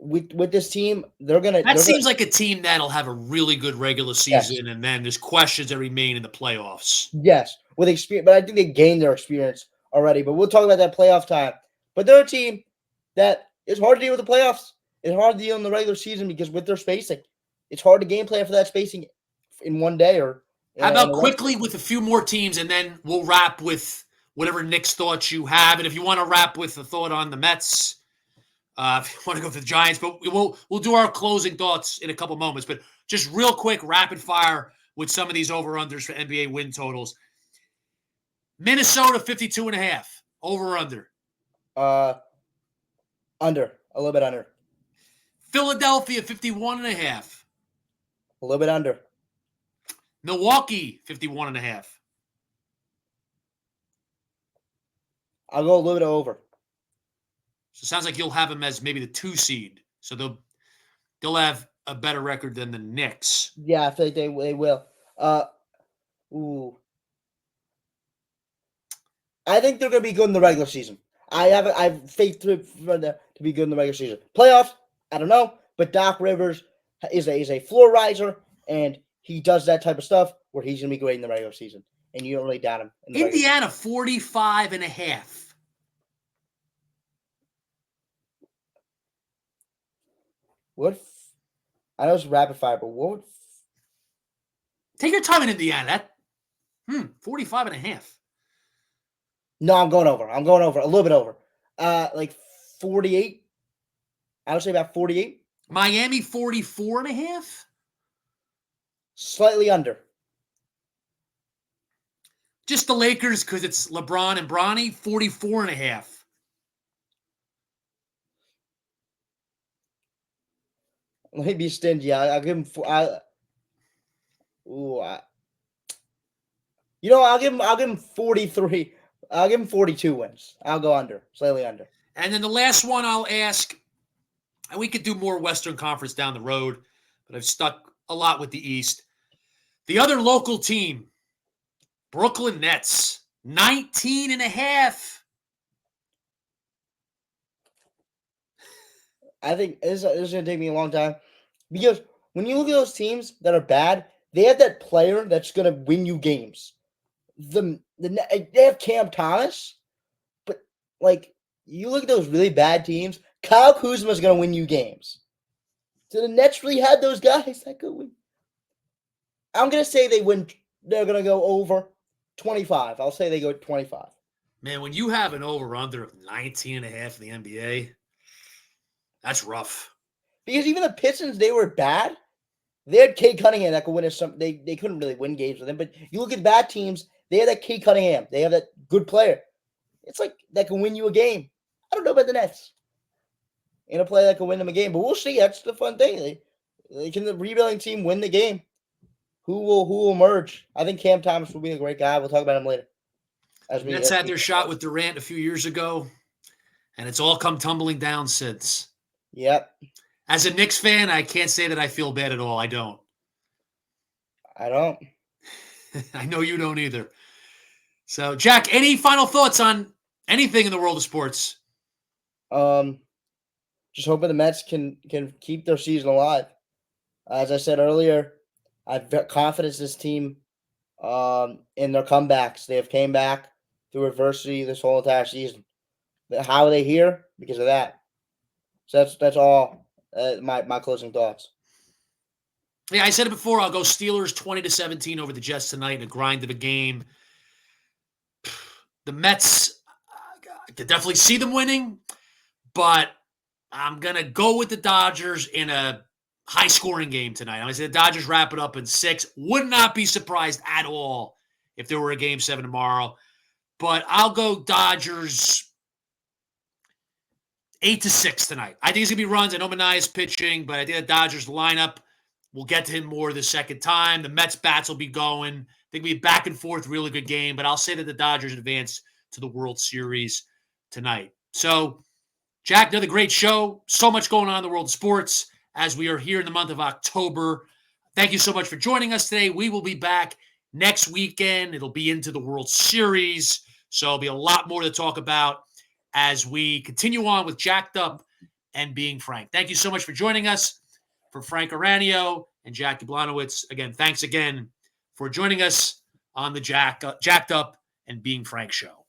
with this team, That they're gonna seems like a team that'll have a really good regular yes. season, and then there's questions that remain in the playoffs. Yes, with experience, but I think they gained their experience already. But we'll talk about that playoff time. But they're a team that is hard to deal with the playoffs. It's hard to deal in the regular season because with their spacing, it's hard to game plan for that spacing in one day or How in about a Wednesday. quickly with a few more teams, and then we'll wrap with whatever Nick's thoughts you have, and if you want to wrap with a thought on the Mets, if you want to go for the Giants, but we'll do our closing thoughts in a couple moments. But just real quick, rapid fire with some of these over unders for NBA win totals. Minnesota 52.5 over under. Uh, under a little bit under, Philadelphia 51.5. a little bit under. Milwaukee 51.5. I'll go a little bit over. So it sounds like you'll have them as maybe the 2 seed. So they'll have a better record than the Knicks. Yeah, I feel like they will. Ooh, I think they're going to be good in the regular season. I have faith for them to be good in the regular season. Playoffs, I don't know, but Doc Rivers is a floor riser, and he does that type of stuff where he's going to be great in the regular season, and you don't really doubt him. In the Indiana 45.5. What? I know it's rapid fire, but what would? Take your time in Indiana. 45.5. No, I'm going over. I'm going over a little bit over. Like 48. I would say about 48. Miami 44.5. Slightly under. Just the Lakers because it's LeBron and Bronny 44.5. Let me be stingy. I'll give him. Ooh, I'll give him 43. I'll give him 42 wins. I'll go under, slightly under. And then the last one I'll ask, and we could do more Western Conference down the road, but I've stuck a lot with the East. The other local team, Brooklyn Nets, 19.5. I think this is going to take me a long time because when you look at those teams that are bad, they have that player that's going to win you games. They have Cam Thomas, but like you look at those really bad teams, Kyle Kuzma is going to win you games. So the Nets really had those guys that could win. I'm going to say they win. They're going to go over 25. I'll say they go 25. Man, when you have an over-under of 19.5 in the NBA, that's rough. Because even the Pistons, they were bad. They had Kate Cunningham that could win us some. They couldn't really win games with him. But you look at bad teams, they have that Kate Cunningham. They have that good player. It's like that can win you a game. I don't know about the Nets. In a player that can win them a game, but we'll see. That's the fun thing. Can the rebuilding team win the game? Who will emerge? I think Cam Thomas will be a great guy. We'll talk about him later. The Nets had their shot with Durant a few years ago, and it's all come tumbling down since. Yep. As a Knicks fan, I can't say that I feel bad at all. I don't. I don't. I know you don't either. So, Jack, any final thoughts on anything in the world of sports? Just hoping the Mets can keep their season alive. As I said earlier, I've got confidence in this team in their comebacks. They have came back through adversity this whole entire season. How are they here? Because of that. So that's all my closing thoughts. Yeah, I said it before. I'll go Steelers 20-17 over the Jets tonight in a grind of a game. The Mets, I could definitely see them winning, but I'm going to go with the Dodgers in a high-scoring game tonight. I'm going to say the Dodgers wrap it up in 6. Would not be surprised at all if there were a Game 7 tomorrow. But I'll go Dodgers 8-6 tonight. I think it's going to be runs. I know Manaea's pitching, but I think the Dodgers lineup, we'll get to him more the second time. The Mets bats will be going. think it'll be a back and forth, really good game. But I'll say that the Dodgers advance to the World Series tonight. So, Jack, another great show. So much going on in the world of sports as we are here in the month of October. Thank you so much for joining us today. We will be back next weekend. It'll be into the World Series. So there'll be a lot more to talk about as we continue on with Jacked Up and Being Frank. Thank you so much for joining us. For Frank Aranio and Jack Jablonowitz, again, thanks again for joining us on the Jacked Up and Being Frank show.